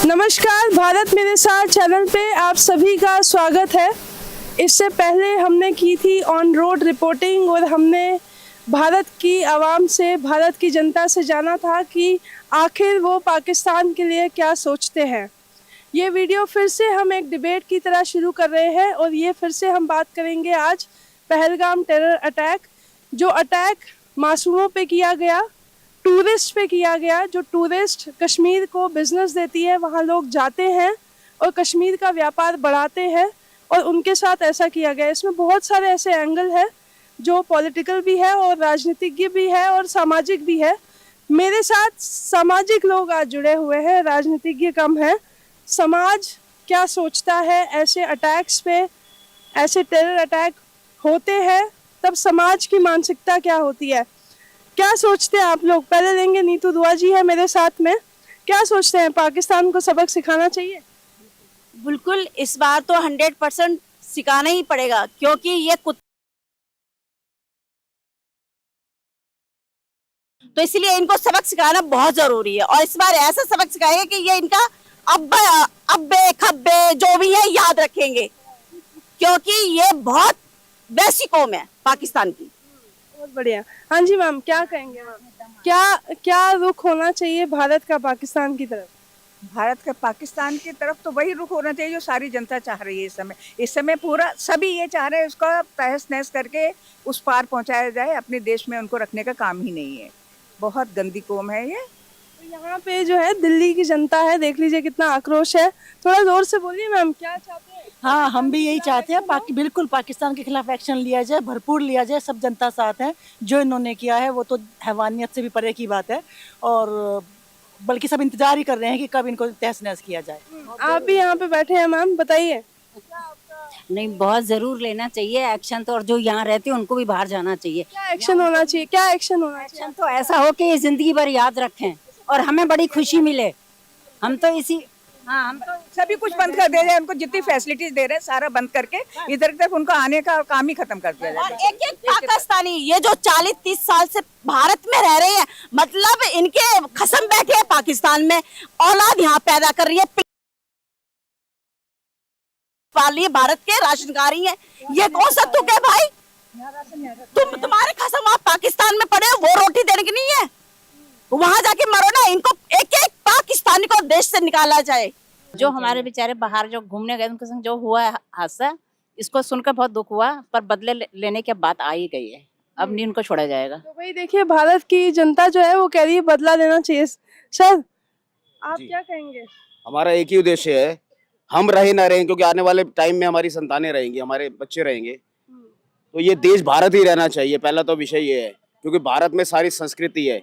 नमस्कार, भारत मेरे साथ चैनल पे आप सभी का स्वागत है। इससे पहले हमने की थी ऑन रोड रिपोर्टिंग और हमने भारत की आवाम से, भारत की जनता से जाना था कि आखिर वो पाकिस्तान के लिए क्या सोचते हैं। ये वीडियो फिर से हम एक डिबेट की तरह शुरू कर रहे हैं और ये फिर से हम बात करेंगे आज पहलगाम टेरर अटैक, जो अटैक मासूमों पे किया गया, टूरिस्ट पे किया गया। जो टूरिस्ट कश्मीर को बिजनेस देती है, वहाँ लोग जाते हैं और कश्मीर का व्यापार बढ़ाते हैं और उनके साथ ऐसा किया गया। इसमें बहुत सारे ऐसे एंगल है जो पॉलिटिकल भी है और राजनीतिज्ञ भी है और सामाजिक भी है। मेरे साथ सामाजिक लोग आज जुड़े हुए हैं, राजनीतिज्ञ कम है। समाज क्या सोचता है ऐसे अटैक्स पे, ऐसे टेरर अटैक होते हैं तब समाज की मानसिकता क्या होती है, क्या सोचते हैं आप लोग। पहले लेंगे, नीतू दुआ जी है मेरे साथ में। क्या सोचते हैं, पाकिस्तान को सबक सिखाना चाहिए? बिल्कुल, इस बार तो 100% सिखाना ही पड़ेगा, क्योंकि ये तो इसलिए इनको सबक सिखाना बहुत जरूरी है। और इस बार ऐसा सबक सिखाएंगे कि ये इनका अब्बे खब्बे जो भी है याद रखेंगे, क्योंकि ये बहुत वैसी कौम है पाकिस्तान की। बहुत बढ़िया। हाँ जी मैम, क्या कहेंगे मैम? क्या रुख होना चाहिए भारत का पाकिस्तान की तरफ? भारत का पाकिस्तान की तरफ तो वही रुख होना चाहिए जो सारी जनता चाह रही है इस समय पूरा सभी ये चाह रहे हैं उसका तहस नहस करके उस पार पहुंचाया जाए। अपने देश में उनको रखने का काम ही नहीं है। बहुत गंदी कौम है ये। तो यहाँ पे जो है दिल्ली की जनता है, देख लीजिए कितना आक्रोश है। थोड़ा जोर से बोलिए मैम, क्या चाहते हैं? हाँ, हम भी यही चाहते हैं। बिल्कुल पाकिस्तान के खिलाफ एक्शन लिया जाए, भरपूर लिया जाए। सब जनता साथ है। जो इन्होंने किया है वो तो हैवानियत से भी परे की बात है, और बल्कि सब इंतजार ही कर रहे हैं कि कब इनको तहस नहस किया जाए। आप भी यहाँ पे बैठे हैं मैम, बताइए। नहीं, बहुत जरूर लेना चाहिए एक्शन तो, और जो यहाँ रहते हैं उनको भी बाहर जाना चाहिए। क्या एक्शन होना चाहिए, क्या एक्शन होना चाहिए? एक्शन तो ऐसा हो कि जिंदगी भर याद रखें और हमें बड़ी खुशी मिले। हम तो हम तो सभी कुछ बंद कर दे रहे हैं। उनको जितनी फैसिलिटीज दे रहे हैं सारा बंद करके इधर तक उनको आने का काम ही खत्म कर दिया और जाए। एक पाकिस्तानी ये जो 40-30 साल से भारत में रह रहे हैं, मतलब इनके खसम बैठे हैं पाकिस्तान में, औलाद यहाँ पैदा कर रही है, पाल रही है, भारत के राशनकारी है। ये कौन सा तुक है भाई? तुम्हारे खसम आप पाकिस्तान में पड़े हो, वो रोटी देने की नहीं है? वहां जाके मरो ना। इनको एक एक पाकिस्तानी को देश से निकाला जाए। जो हमारे बेचारे बाहर जो घूमने गए उनके संग जो हुआ है हादसा, इसको सुनकर बहुत दुख हुआ, पर बदले लेने की बात आ ही गई है। अब नहीं उनको छोड़ा जाएगा। तो भाई देखिए, भारत की जनता जो है वो कह रही है बदला लेना चाहिए। सर, आप क्या कहेंगे? हमारा एक ही उद्देश्य है, हम रहे ना रहें, क्योंकि आने वाले टाइम में हमारी संतानें रहेंगी, हमारे बच्चे रहेंगे, तो ये देश भारत ही रहना चाहिए। पहला तो विषय ये है, क्योंकि भारत में सारी संस्कृति है।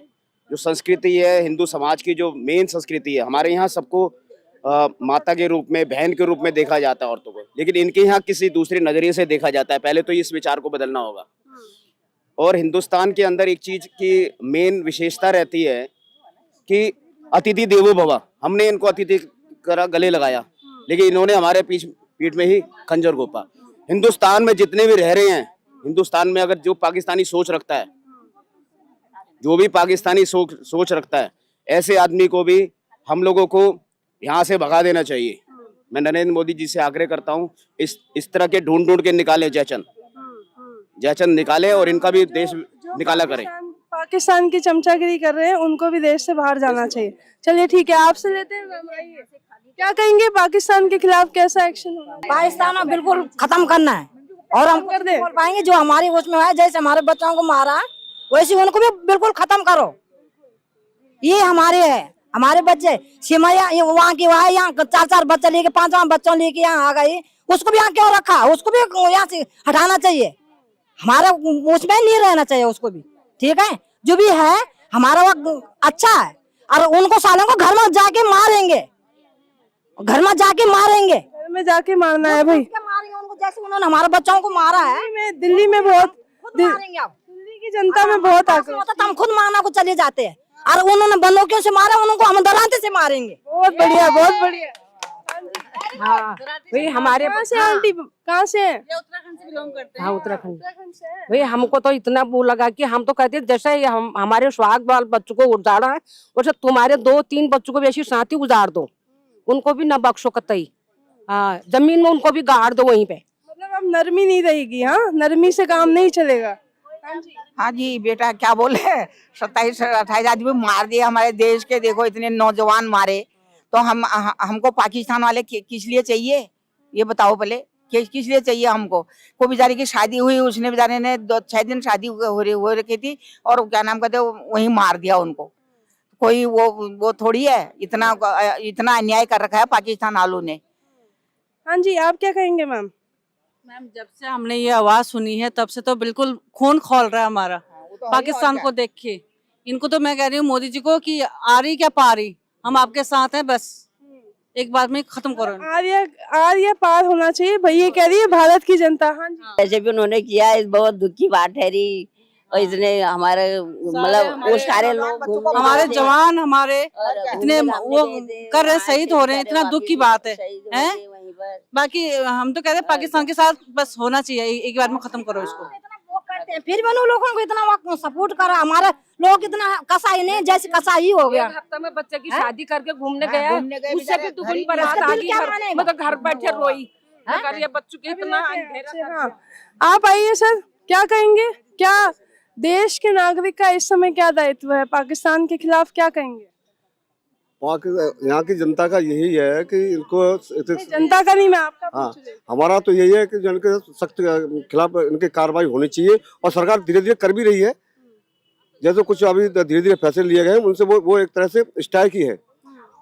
जो संस्कृति है हिंदू समाज की, जो मेन संस्कृति है, हमारे यहाँ सबको माता के रूप में, बहन के रूप में देखा जाता है औरतों को, लेकिन इनके यहाँ किसी दूसरे नजरिए से देखा जाता है। पहले तो इस विचार को बदलना होगा। और हिंदुस्तान के अंदर एक चीज की मेन विशेषता रहती है कि अतिथि देवो भव। हमने इनको अतिथि करा, गले लगाया, लेकिन इन्होंने हमारे पीठ में ही खंजर घोंपा। हिंदुस्तान में जितने भी रह रहे हैं, हिंदुस्तान में अगर जो पाकिस्तानी सोच रखता है, जो भी पाकिस्तानी सोच रखता है, ऐसे आदमी को भी हम लोगों को यहाँ से भगा देना चाहिए। मैं नरेंद्र मोदी जी से आग्रह करता हूँ, इस तरह के ढूंढ के निकाले जयचंद निकाले और इनका भी देश निकाला करें। पाकिस्तान की चमचागिरी कर रहे हैं, उनको भी देश से बाहर जाना चाहिए। चलिए ठीक है, आपसे लेते हैं मैम, आइए। क्या कहेंगे, पाकिस्तान के खिलाफ कैसा एक्शन होगा? पाकिस्तान में बिल्कुल खत्म करना है, और हम कर दे बोल पाएंगे जो हमारी उसमें है, जैसे हमारे बच्चों को मारा वैसे उनको भी बिल्कुल खत्म करो। ये हमारे है, हमारे बच्चे सिमरिया वहाँ की वहाँ, यहाँ 4-4 बच्चे लेके 5 बच्चों लेके यहाँ आ गई, उसको भी यहाँ क्यों रखा? उसको भी यहाँ से हटाना चाहिए। हमारा उसमें नहीं रहना चाहिए उसको भी। ठीक है, जो भी है हमारा वक्त अच्छा है, और उनको सालों को घर में जाके मारेंगे, घर में जाके मारेंगे, घर में जाके मारना है भाई। मारेंगे उनको जैसे उन्होंने हमारे बच्चों को मारा है। दिल्ली में बहुत, मारेंगे अब। दिल्ली की जनता में बहुत आक्रोश। तो हम खुद मारना को चले जाते हैं, और उन्होंने बंदूकों से मारा, उनको हम डराते से मारेंगे। बहुत बढ़िया, बहुत बढ़िया। हाँ, वही हमारे कहाँ से आंटी, कहाँ से हैं? उत्तराखंड से बिलोंग करते हाँ, उत्तराखंड। उत्तराखंड से हैं। भाई हमको तो इतना वो लगा कि हम तो कहते हैं जैसे हमारे सुहाग बाल बच्चों को उजाड़ा है, वैसे तुम्हारे 2-3 बच्चों को भी ऐसी साथी उजाड़ दो, उनको भी न बख्शो कतई। हाँ, जमीन में उनको भी गाड़ दो वहीं पे। मतलब अब नरमी नहीं रहेगी, हाँ, नरमी से काम नहीं चलेगा। हाँ जी। हाँ जी बेटा, क्या बोले 27-28 आदमी मार दिए हमारे देश के, देखो इतने नौजवान मारे, तो हमको पाकिस्तान वाले किस लिए चाहिए ये बताओ पहले, किस लिए चाहिए हमको। कोई बेचारी की शादी हुई, उसने बेचारे ने 2-6 दिन शादी हो रखी थी और क्या नाम कहते वहीं मार दिया उनको। कोई वो थोड़ी है, इतना अन्याय कर रखा है पाकिस्तान वालों ने। हाँ जी, आप क्या कहेंगे मैम? मैम, जब से हमने ये आवाज सुनी है तब से तो बिल्कुल खून खौल रहा है हमारा पाकिस्तान को देख के। इनको तो मैं कह रही हूँ मोदी जी को कि आ रही क्या पा रही, हम आपके साथ हैं, बस एक बार में खत्म करो। आर्य पार होना चाहिए भाई, ये कह रही है भारत की जनता। हाँ जी। ऐसे भी उन्होंने किया, इस बहुत दुख की बात है रही। और इसने हमारे मतलब वो सारे लोग, हमारे जवान हमारे इतने वो कर रहे, शहीद हो रहे हैं, इतना दुख की बात है। बाकी हम तो कह रहे हैं पाकिस्तान के साथ बस होना चाहिए, एक बार में खत्म करो इसको। फिर भी उन लोगों को इतना सपोर्ट करा, हमारे लोग इतना कसाई नहीं, जैसे कसाई हो गया। हफ्ता में बच्चे की शादी करके घूमने गया, उससे भी दुगनी बारात आ गई, मतलब घर बैठे रोई। ये बच्चों के इतना हाँ, आप आइए सर, क्या कहेंगे? क्या देश के नागरिक का इस समय क्या दायित्व है? पाकिस्तान के खिलाफ क्या कहेंगे? यहाँ की जनता का यही है कि इनको जनता का नहीं, मैं आपका हाँ, पूछ रही हूँ। हमारा तो यही है कि जो इनके सख्त खिलाफ इनकी कार्रवाई होनी चाहिए, और सरकार धीरे धीरे कर भी रही है। जैसे कुछ अभी धीरे धीरे फैसले लिए गए हैं उनसे वो एक तरह से स्ट्राइक ही है,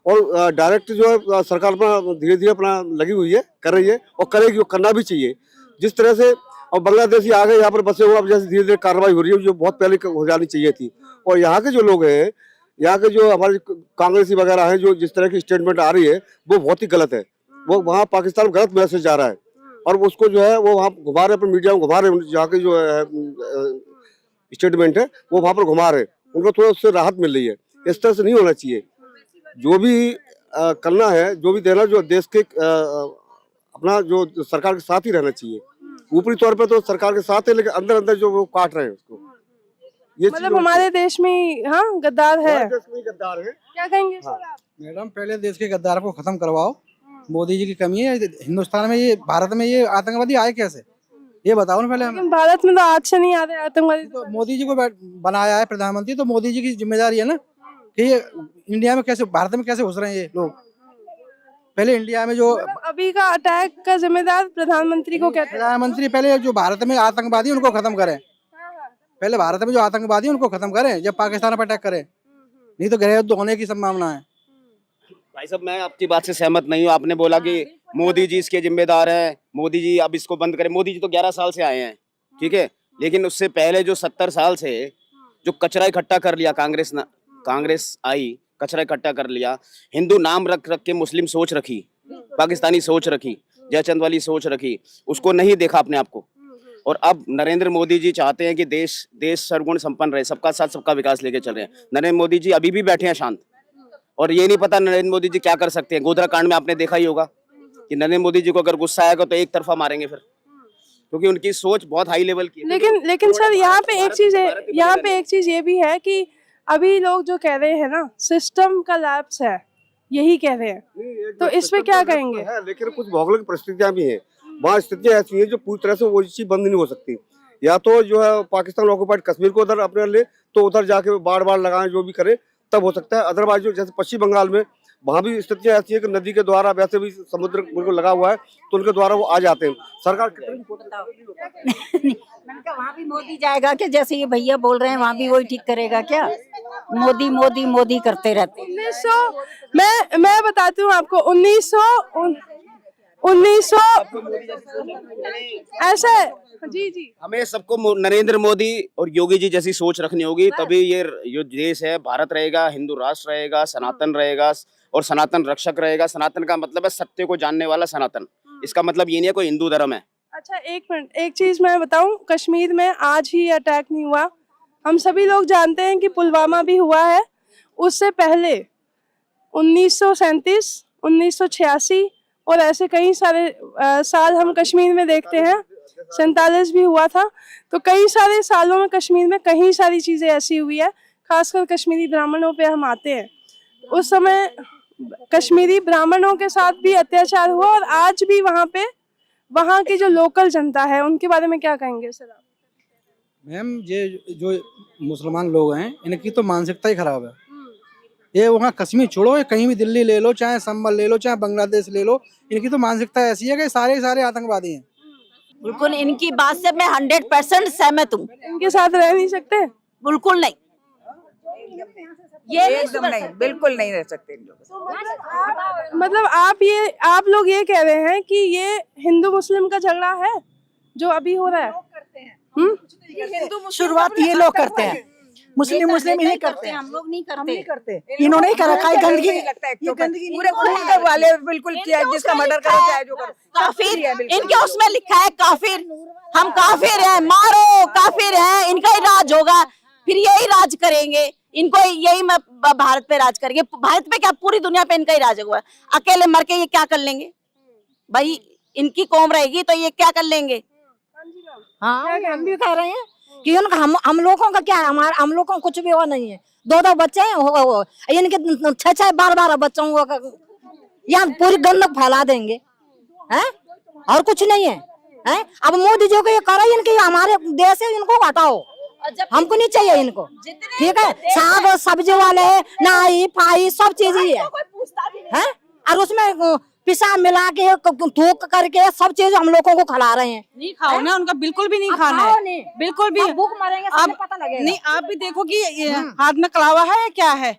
और डायरेक्ट जो है सरकार अपना धीरे धीरे अपना लगी हुई है, कर रही है और करेगी, वो करना भी चाहिए। जिस तरह से और बांग्लादेशी आ गए यहाँ पर बसे हुए, अब जैसे धीरे धीरे कार्रवाई हो रही है जो बहुत पहले हो जानी चाहिए थी। और यहाँ के जो लोग हैं, यहाँ के जो हमारे कांग्रेसी वगैरह हैं, जो जिस तरह की स्टेटमेंट आ रही है वो बहुत ही गलत है। वो वहाँ पाकिस्तान गलत मैसेज जा रहा है, और उसको जो है वो वहाँ घुमा रहे, अपने मीडिया में घुमा रहे, जहाँ के जो है स्टेटमेंट है वो वहाँ पर घुमा रहे, उनको थोड़ा उससे राहत मिल रही है। इस तरह से नहीं होना चाहिए। जो भी करना है, जो भी देना, जो देश के अपना जो सरकार के साथ ही रहना चाहिए। ऊपरी तौर पे तो सरकार के साथ है, लेकिन अंदर अंदर जो वो काट रहे हैं उसको, ये मतलब हमारे देश में हाँ गद्दार है। गद्दार है। क्या कहेंगे सर आप? मैडम, पहले देश के गद्दार को खत्म करवाओ। मोदी जी की कमी है हिंदुस्तान में, ये भारत में ये आतंकवादी आए कैसे, ये बताओ ना पहले हमें। लेकिन भारत में तो आज से नहीं आ रहे आतंकवादी। तो मोदी जी को बनाया है प्रधानमंत्री, तो मोदी जी की जिम्मेदारी है ना कि ये इंडिया में कैसे, भारत में कैसे घुस रहे हैं ये लोग। पहले इंडिया में जो अभी का अटैक का जिम्मेदार प्रधानमंत्री को कहते हैं। प्रधानमंत्री पहले जो भारत में आतंकवादी उनको खत्म करें, पहले भारत में जो आतंकवादी उनको खत्म करें, जब पाकिस्तान पर अटैक करें, नहीं तो गृह युद्ध होने की संभावना है। भाई साहब, मैं आपकी बात से सहमत नहीं हूँ। आपने बोला कि मोदी जी इसके जिम्मेदार हैं, मोदी जी अब इसको बंद करें। मोदी जी तो 11 साल से आए हैं, ठीक है, लेकिन उससे पहले जो 70 साल से जो कचरा इकट्ठा कर लिया कांग्रेस आई, कचरा इकट्ठा कर लिया, हिंदू नाम रख के मुस्लिम सोच रखी, पाकिस्तानी सोच रखी, जयचंद वाली सोच रखी, उसको नहीं देखा अपने आप को। और अब नरेंद्र मोदी जी चाहते हैं कि देश सर्वगुण संपन्न रहे, सबका साथ सबका विकास लेके चल रहे हैं। नरेंद्र मोदी जी अभी भी बैठे हैं शांत, और ये नहीं पता नरेंद्र मोदी जी क्या कर सकते हैं। गोधरा कांड में आपने देखा ही होगा कि नरेंद्र मोदी जी को अगर गुस्सा आएगा तो एक तरफा मारेंगे फिर, क्योंकि उनकी सोच बहुत हाई लेवल की है। लेकिन सर यहाँ पे एक चीज ये भी है कि अभी लोग जो कह रहे हैं ना, सिस्टम का लैप्स है, यही कह रहे हैं, तो इस पे क्या कहेंगे? लेकिन कुछ भौगोलिक परिस्थितियां भी हैं, वहाँ स्थितियां ऐसी हैं जो पूरी तरह से वो चीज बंद नहीं हो सकती। या तो जो है पाकिस्तान ऑक्युपाइड कश्मीर को उधर अपने ले, तो उधर जाके बाढ़ लगाएं, जो भी करे तब हो सकता है। अदरवाइज जो जैसे पश्चिम बंगाल में, वहाँ भी स्थितियां ऐसी है कि नदी के द्वारा, वैसे भी समुद्र बिल्कुल लगा हुआ है, तो उनके द्वारा वो आ जाते हैं। सरकार मैंने कहा वहाँ भी मोदी जाएगा क्या? जैसे ये भैया बोल रहे हैं वहाँ भी वही ठीक करेगा क्या? मोदी मोदी मोदी करते रहते हैं। 1900 मैं बताती हूँ आपको, 1900 ऐसा है। जी हमें सबको नरेंद्र मोदी और योगी जी जैसी सोच रखनी होगी, तभी ये जो देश है भारत रहेगा, हिंदू राष्ट्र रहेगा, सनातन रहेगा और सनातन रक्षक रहेगा। सनातन का मतलब है सत्य को जानने वाला सनातन, इसका मतलब ये नहीं है कोई हिंदू धर्म है। अच्छा, एक मिनट, एक चीज मैं बताऊं, कश्मीर में आज ही अटैक नहीं हुआ। हम सभी लोग जानते हैं कि पुलवामा भी हुआ है। उससे पहले 1937, 1986 और ऐसे कई सारे साल हम कश्मीर में देखते हैं। 47 भी हुआ था। तो कई सारे सालों में कश्मीर में कई सारी चीजें ऐसी हुई है, खासकर कश्मीरी ब्राह्मणों पे हम आते हैं। कश्मीरी ब्राह्मणों के साथ भी अत्याचार हुआ और आज भी वहाँ पे वहाँ की जो लोकल जनता है उनके बारे में क्या कहेंगे सर आप? मैम ये जो मुसलमान लोग हैं इनकी तो मानसिकता ही खराब है। ये वहाँ कश्मीर छोड़ो, ये कहीं भी दिल्ली ले लो, चाहे संभल ले लो, चाहे बांग्लादेश ले लो, इनकी तो मानसिकता ऐसी है कि सारे सारे आतंकवादी हैं। बिल्कुल इनकी बात से मैं 100% सहमत हूँ। इनके साथ रह नहीं सकते? बिल्कुल नहीं, ये एकदम नहीं, बिल्कुल नहीं रह सकते इन लोग। मतलब आप लोग ये कह रहे हैं कि ये हिंदू मुस्लिम का झगड़ा है जो अभी हो रहा है? शुरुआत ये लोग करते हैं, मुस्लिम इन्हीं करते हैं, हम लोग नहीं हम नहीं करते। करते। इन्होंने ही कर रखा है गंदगी। लगता है ये गंदगी पूरे खून के वाले बिल्कुल किया, जिसका मर्डर करो चाहे जो करो। काफिर इनके उसमें लिखा है काफिर, हम काफिर हैं, मारो काफिर हैं, इनका ही राज होगा, फिर यही राज करेंगे, इनको यही भारत पे राज करेंगे। भारत पे क्या, पूरी दुनिया पे इनका ही राज होगा। अकेले मर के ये क्या कर लेंगे भाई? इनकी कौम रहेगी तो ये क्या कर लेंगे? हाँ हम भी कह रहे हैं कि उनका हम लोगों का क्या है, हम लोगों को कुछ भी वो नहीं है। 2 बच्चे हैं, इनके 6 12 बच्चों को यहाँ पूरी गंदक फैला देंगे हैं, और कुछ नहीं है हैं। अब मोदी जी को ये करो, इनके हमारे देश है, इनको हटाओ, हमको नहीं चाहिए इनको, ठीक है। साग और सब्जी वाले नाई पाई सब चीज ही है, और उसमें पिसा मिला के थूक करके सब चीज हम लोगों को खिला रहे हैं। नहीं खाओ ना, उनका बिल्कुल भी नहीं खाना है, बिल्कुल भी। भूख मरेंगे, आप पता लगेगा। नहीं, आप भी देखो कि ये हाथ में कलावा है या क्या है,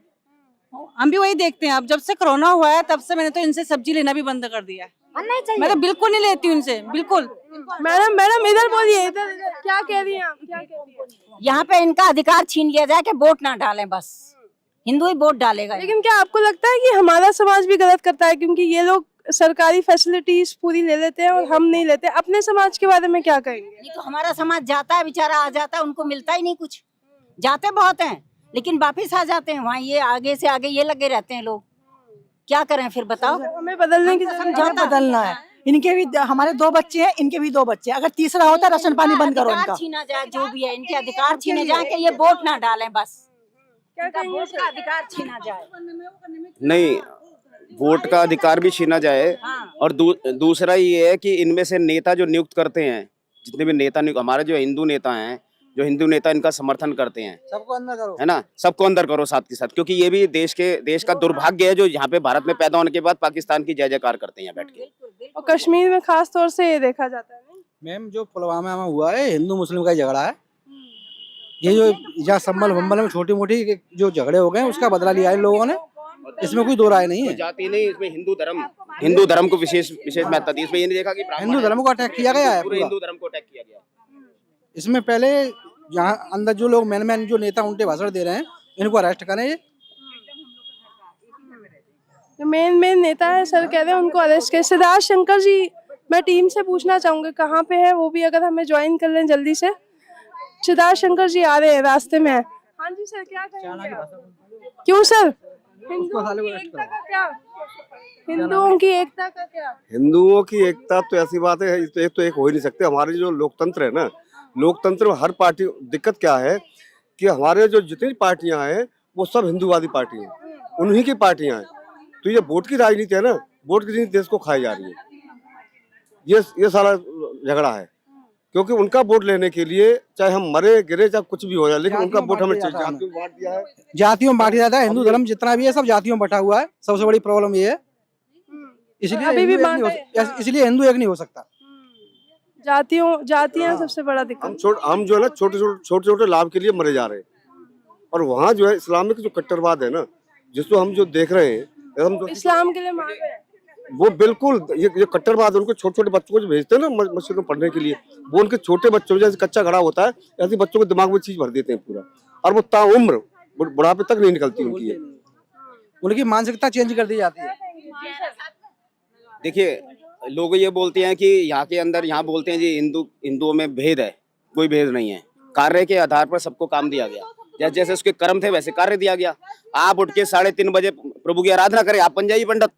हम भी वही देखते हैं। अब जब से कोरोना हुआ है तब से मैंने तो इनसे सब्जी लेना भी बंद कर दिया है। नहीं चाहिए, मैं तो बिल्कुल नहीं लेती हूँ इनसे, बिल्कुल। मैडम इधर बोलिए, इधर क्या कह रही हैं आप, क्या कह रही हैं? यहाँ पे इनका अधिकार छीन लिया जाए कि वोट ना डालें, बस हिंदू ही वोट डालेगा। लेकिन क्या आपको लगता है कि हमारा समाज भी गलत करता है, क्योंकि ये लोग सरकारी फैसिलिटीज पूरी ले लेते हैं और हम नहीं लेते? अपने समाज के बारे में क्या कहेंगे? नहीं तो हमारा समाज जाता है बेचारा, आ जाता है, उनको मिलता ही नहीं कुछ। जाते बहुत हैं लेकिन वापिस आ जाते हैं, वहाँ ये आगे से आगे ये लगे रहते हैं लोग। क्या करें फिर बताओ? हमें बदलने की जरूरत है। बदलना है। इनके भी, हमारे 2 बच्चे हैं, इनके भी 2 बच्चे हैं। अगर तीसरा होता राशन पानी बंद करो इनका। छीना जाए, जो भी है इनके अधिकार छीने जाए कि ये वोट ना डालें, बस वोट का अधिकार छीना जाए। नहीं, वोट का अधिकार भी छीना जाए। और दूसरा ये है कि इनमें से नेता जो नियुक्त करते हैं, जितने भी नेता हमारे जो हिंदू नेता हैं, जो हिंदू नेता इनका समर्थन करते हैं, सबको अंदर करो, है ना, सबको अंदर करो साथ के साथ, क्योंकि ये भी देश का दुर्भाग्य है जो यहाँ पे भारत में पैदा होने के बाद पाकिस्तान की जय जयकार करते हैं यहाँ बैठ के। और कश्मीर में खास तौर से ये देखा जाता है। मैम जो पुलवामा में हुआ है, हिंदू मुस्लिम का झगड़ा है। ये जो यहाँ संभल में छोटी मोटी जो झगड़े हो गए उसका बदला लिया है इन लोगों ने, इसमें कोई दो राय नहीं है। जाति नहीं, इसमें हिंदू धर्म को विशेष महत्व दी। इसमें ये नहीं देखा कि हिंदू धर्म को अटैक किया गया है, पूरे हिंदू धर्म को अटैक किया गया। इसमें पहले यहाँ अंदर जो लोग मैन जो नेता उल्टे भाषण दे रहे हैं, इनको अरेस्ट करें। जो मेन नेता है सर कह रहे हैं उनको अरेस्ट करें। सिद्धार्थ शंकर जी, मैं टीम से पूछना चाहूंगी कहाँ पे है वो भी, अगर हमें ज्वाइन कर लें जल्दी से। सिद्धार्थ शंकर जी आ रहे हैं, रास्ते में है। हाँ जी सर, क्या कहेंगे? क्यों सर? हिंदुओं की एकता का क्या? हिंदुओं की एकता का क्या? हिंदुओं की एकता तो ऐसी बात है, एक हो ही नहीं सकते। हमारे जो लोकतंत्र है ना, लोकतंत्र में हर पार्टी, दिक्कत क्या है कि हमारे जो जितनी पार्टियां हैं वो सब हिंदूवादी पार्टी हैं, उन्हीं की पार्टियां हैं। तो ये वोट की राजनीति है ना, वोट की राजनीति देश को खाई जा रही है। ये सारा झगड़ा है, क्योंकि उनका वोट लेने के लिए चाहे हम मरे गिरे चाहे कुछ भी हो जाए, लेकिन उनका वोट हमें चाहिए। जातियों में बांट दिया है, जातियों में बांट जाता है। हिंदू धर्म जितना भी है सब जातियों में बटा हुआ है। सबसे बड़ी प्रॉब्लम ये है, इसलिए हिंदू एक नहीं हो सकता। जातियां सबसे बड़ा दिक्कत। हम जो है ना छोटे लाभ के लिए मरे जा रहे हैं, और वहाँ जो है इस्लामिक जो कट्टरवाद है ना, जिसको हम जो देख रहे हैं, हम जो इस्लाम के लिए मार रहे हैं, वो बिल्कुल ये कट्टरवाद है। उनको छोटे बच्चों को जो भेजते हैं ना मस्जिद में पढ़ने के लिए, वो उनके छोटे बच्चों जैसे कच्चा घड़ा होता है, ऐसे बच्चों के दिमाग में चीज भर देते हैं पूरा, और वो ताउम्र बुढ़ापे तक नहीं निकलती उनकी मानसिकता चेंज कर दी जाती है। देखिए, लोग ये बोलते हैं कि यहाँ के अंदर, यहाँ बोलते हैं जी हिंदुओं में भेद है, कोई भेद नहीं है। कार्य के आधार पर सबको काम दिया गया, जैसे उसके कर्म थे वैसे कार्य दिया गया। आप उठ के 3:30 बजे प्रभु की आराधना करें, आप बन जाइए पंडित,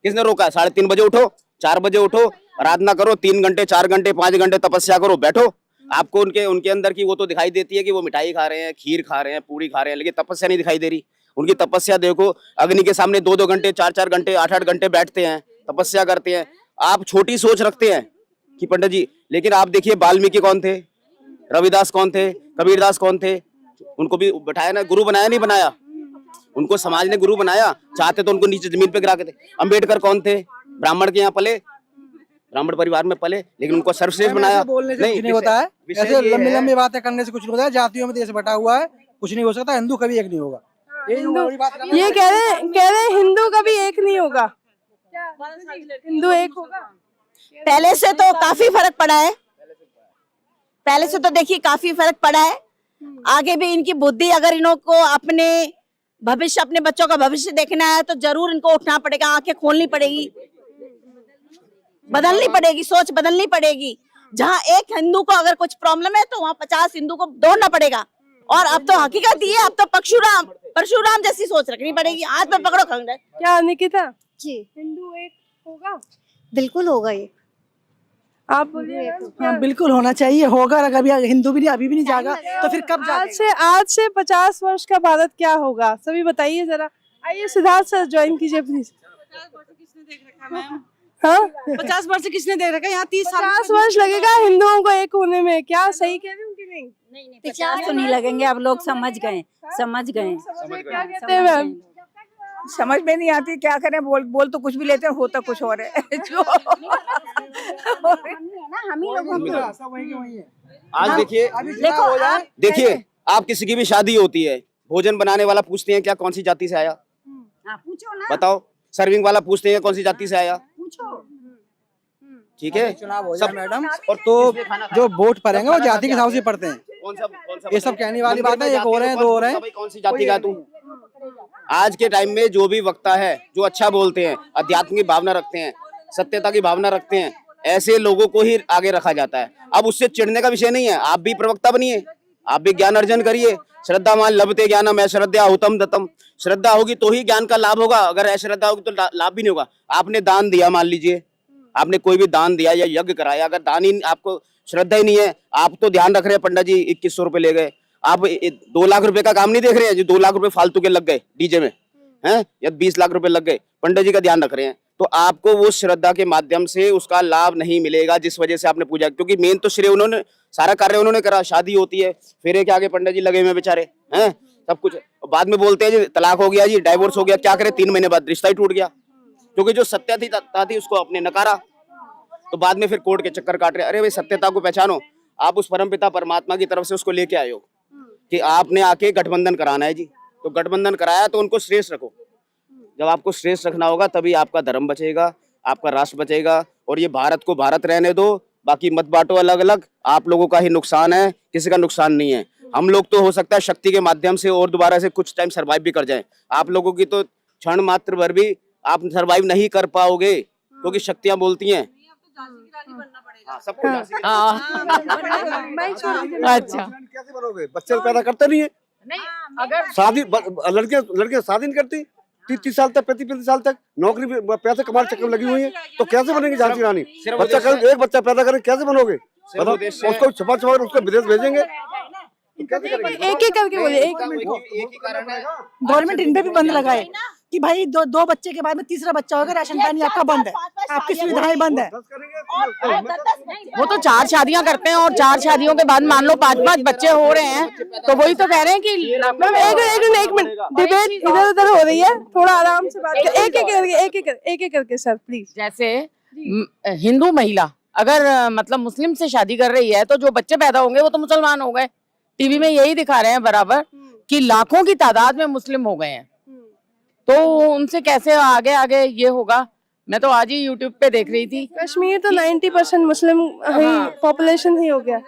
किसने रोका? 3:30 बजे उठो, 4 बजे उठो, आराधना करो, 3 घंटे 4 घंटे 5 घंटे तपस्या करो, बैठो। आपको उनके अंदर की वो तो दिखाई देती है कि वो मिठाई खा रहे हैं, खीर खा रहे हैं, पूरी खा रहे हैं, लेकिन तपस्या नहीं दिखाई दे रही। उनकी तपस्या देखो, अग्नि के सामने 2-2 घंटे, 4-4 घंटे, 8-8 घंटे बैठते हैं, तपस्या करते हैं। आप छोटी सोच रखते हैं कि पंडित जी, लेकिन आप देखिए वाल्मीकि कौन थे, रविदास कौन थे, कबीरदास कौन थे, उनको भी बैठाया ना, गुरु बनाया नहीं बनाया, उनको समाज ने गुरु बनाया, चाहते तो उनको नीचे जमीन पे गिरा के थे। अम्बेडकर कौन थे, ब्राह्मण के यहाँ पले, ब्राह्मण परिवार में पले, लेकिन उनको सर्वश्रेष्ठ बनाया। बोलने से कुछ नहीं होता है, ऐसे लंबी लंबी बातें करने से कुछ नहीं होता है। जातियों में देश बटा हुआ है, कुछ नहीं हो सकता, हिंदू कभी एक नहीं होगा। ये कह रहे हिंदू कभी एक नहीं होगा, हिंदू एक होगा। पहले से तो काफी फर्क पड़ा है, पहले से तो देखिए काफी फर्क पड़ा है। आगे भी इनकी बुद्धि, अगर इनको अपने भविष्य, अपने बच्चों का भविष्य देखना है तो जरूर इनको उठना पड़ेगा, आंखें खोलनी पड़ेगी, बदलनी पड़ेगी, सोच बदलनी पड़ेगी। जहाँ एक हिंदू को अगर कुछ प्रॉब्लम है तो वहाँ 50 हिंदू को दौड़ना पड़ेगा। और अब तो हकीकत ये, अब तो परशुराम जैसी सोच रखनी पड़ेगी, हाथ में पकड़ो खंडर। क्या निकिता जी हिंदू एक होगा? बिल्कुल होगा ये। आप बोलिए। हाँ, बिल्कुल होना चाहिए, होगा। अगर अभी हिंदू भी नहीं, अभी भी नहीं जागा तो फिर कब जाएगा? आज से 50 वर्ष का भारत क्या होगा, सभी बताइए जरा। आइए सिद्धार्थ सर ज्वाइन कीजिए प्लीज। 50 वर्ष से किसने देख रखा है? यहाँ 30 साल 50 वर्ष लगेगा हिंदुओं को एक होने में, क्या सही कह रही हूँ कि नहीं? 50 तो नहीं लगेंगे, अब लोग समझ गए। क्या कहते हैं मैम? समझ में नहीं आती, क्या करें, बोल तो कुछ भी लेते हैं, होता कुछ और है। जो हम ही लोगों आज देखिए आप किसी की भी शादी होती है, भोजन बनाने वाला पूछते हैं क्या कौन सी जाति से आया, पूछो ना, बताओ। सर्विंग वाला पूछते हैं कौन सी जाति से आया, पूछो। ठीक है। चुनाव हो जाए मैडम, और तो जो वोट पड़ेंगे वो जाति के हिसाब से पड़ते हैं। ये सब कहने वाली बात है, एक हो रहे हैं, दो हो रहे हैं। कौन सी जाति का तू? आज के टाइम में जो भी वक्ता है, जो अच्छा बोलते हैं, अध्यात्म की भावना रखते हैं, सत्यता की भावना रखते हैं, ऐसे लोगों को ही आगे रखा जाता है। अब उससे चिढ़ने का विषय नहीं है, आप भी प्रवक्ता बनिए, आप भी ज्ञान अर्जन करिए। श्रद्धा मान लभते ज्ञानम, अश्रद्धा हुतम दत्तम। श्रद्धा होगी तो ही ज्ञान का लाभ होगा, अगर अश्रद्धा होगी तो लाभ भी नहीं होगा। आपने दान दिया, मान लीजिए आपने कोई भी दान दिया या यज्ञ कराया, अगर दान ही आपको श्रद्धा ही नहीं है, आप तो ध्यान रख रहे हैं पंडित जी 2100 रुपए ले गए, आप 2 लाख रुपए का काम नहीं देख रहे हैं, जो 2 लाख रुपए फालतू के लग गए डीजे में हैं, या 20 लाख रुपए लग गए, पंडित जी का ध्यान रख रहे हैं, तो आपको वो श्रद्धा के माध्यम से उसका लाभ नहीं मिलेगा जिस वजह से आपने पूजा। क्योंकि मेन तो श्रेय उन्होंने, सारा कार्य उन्होंने करा, शादी होती है, फेरे के आगे पंडित जी लगे हुए बेचारे हैं, सब कुछ। बाद में बोलते हैं जी तलाक हो गया, जी डाइवोर्स हो गया, क्या करे, 3 महीने बाद रिश्ता ही टूट गया, क्योंकि जो सत्यता थी उसको आपने नकारा। तो बाद में फिर कोर्ट के चक्कर काट रहे। अरे भाई, सत्यता को पहचानो, आप उस परमपिता परमात्मा की तरफ से उसको लेके आए हो कि आपने आके गठबंधन कराना है जी, तो गठबंधन कराया तो उनको श्रेष्ठ रखो। जब आपको श्रेष्ठ रखना होगा तभी आपका धर्म बचेगा, आपका राष्ट्र बचेगा। और ये भारत को भारत रहने दो, बाकी मत बांटो अलग अलग, आप लोगों का ही नुकसान है, किसी का नुकसान नहीं है। हम लोग तो हो सकता है शक्ति के माध्यम से और दोबारा से कुछ टाइम सर्वाइव भी कर जाएं, आप लोगों की तो क्षण मात्र भर भी आप सर्वाइव नहीं कर पाओगे, क्योंकि शक्तियां बोलती हैं। अच्छा, कैसे बनोगे? बच्चे पैदा करते नहीं है, अगर शादी लड़कियां शादी नहीं करती, 30 साल तक, 35 साल तक नौकरी पैसे कमाने चक्कर में लगी हुई है, तो कैसे बनेंगी झांसी रानी? बच्चा कर, एक बच्चा पैदा करें, कैसे बनोगे? बताओ, उसको छुपा उसको विदेश भेजेंगे, एक एक करके बोलिए। एक ही कारण है, गवर्नमेंट इन पे भी बंद लगाए कि भाई दो बच्चे के बाद में तीसरा बच्चा होगा, राशन पानी आपका बंद है, आपकी सुविधाएं बंद है। वो तो 4 शादियां करते हैं और 4 शादियों के बाद मान लो 5-5 बच्चे हो रहे हैं, तो वही तो कह रहे हैं कि मैम एक मिनट, डिबेट इधर उधर हो रही है, थोड़ा आराम से बात करें। एक एक करके सर प्लीज। जैसे हिंदू महिला अगर मतलब मुस्लिम से शादी कर रही है तो जो बच्चे पैदा होंगे वो तो मुसलमान हो गए। टीवी में यही दिखा रहे हैं बराबर कि लाखों की तादाद में मुस्लिम हो गए हैं, तो उनसे कैसे आगे आगे ये होगा। मैं तो आज ही यूट्यूब पे देख रही थी, कश्मीर तो 90% मुस्लिम पॉपुलेशन ही हो गया।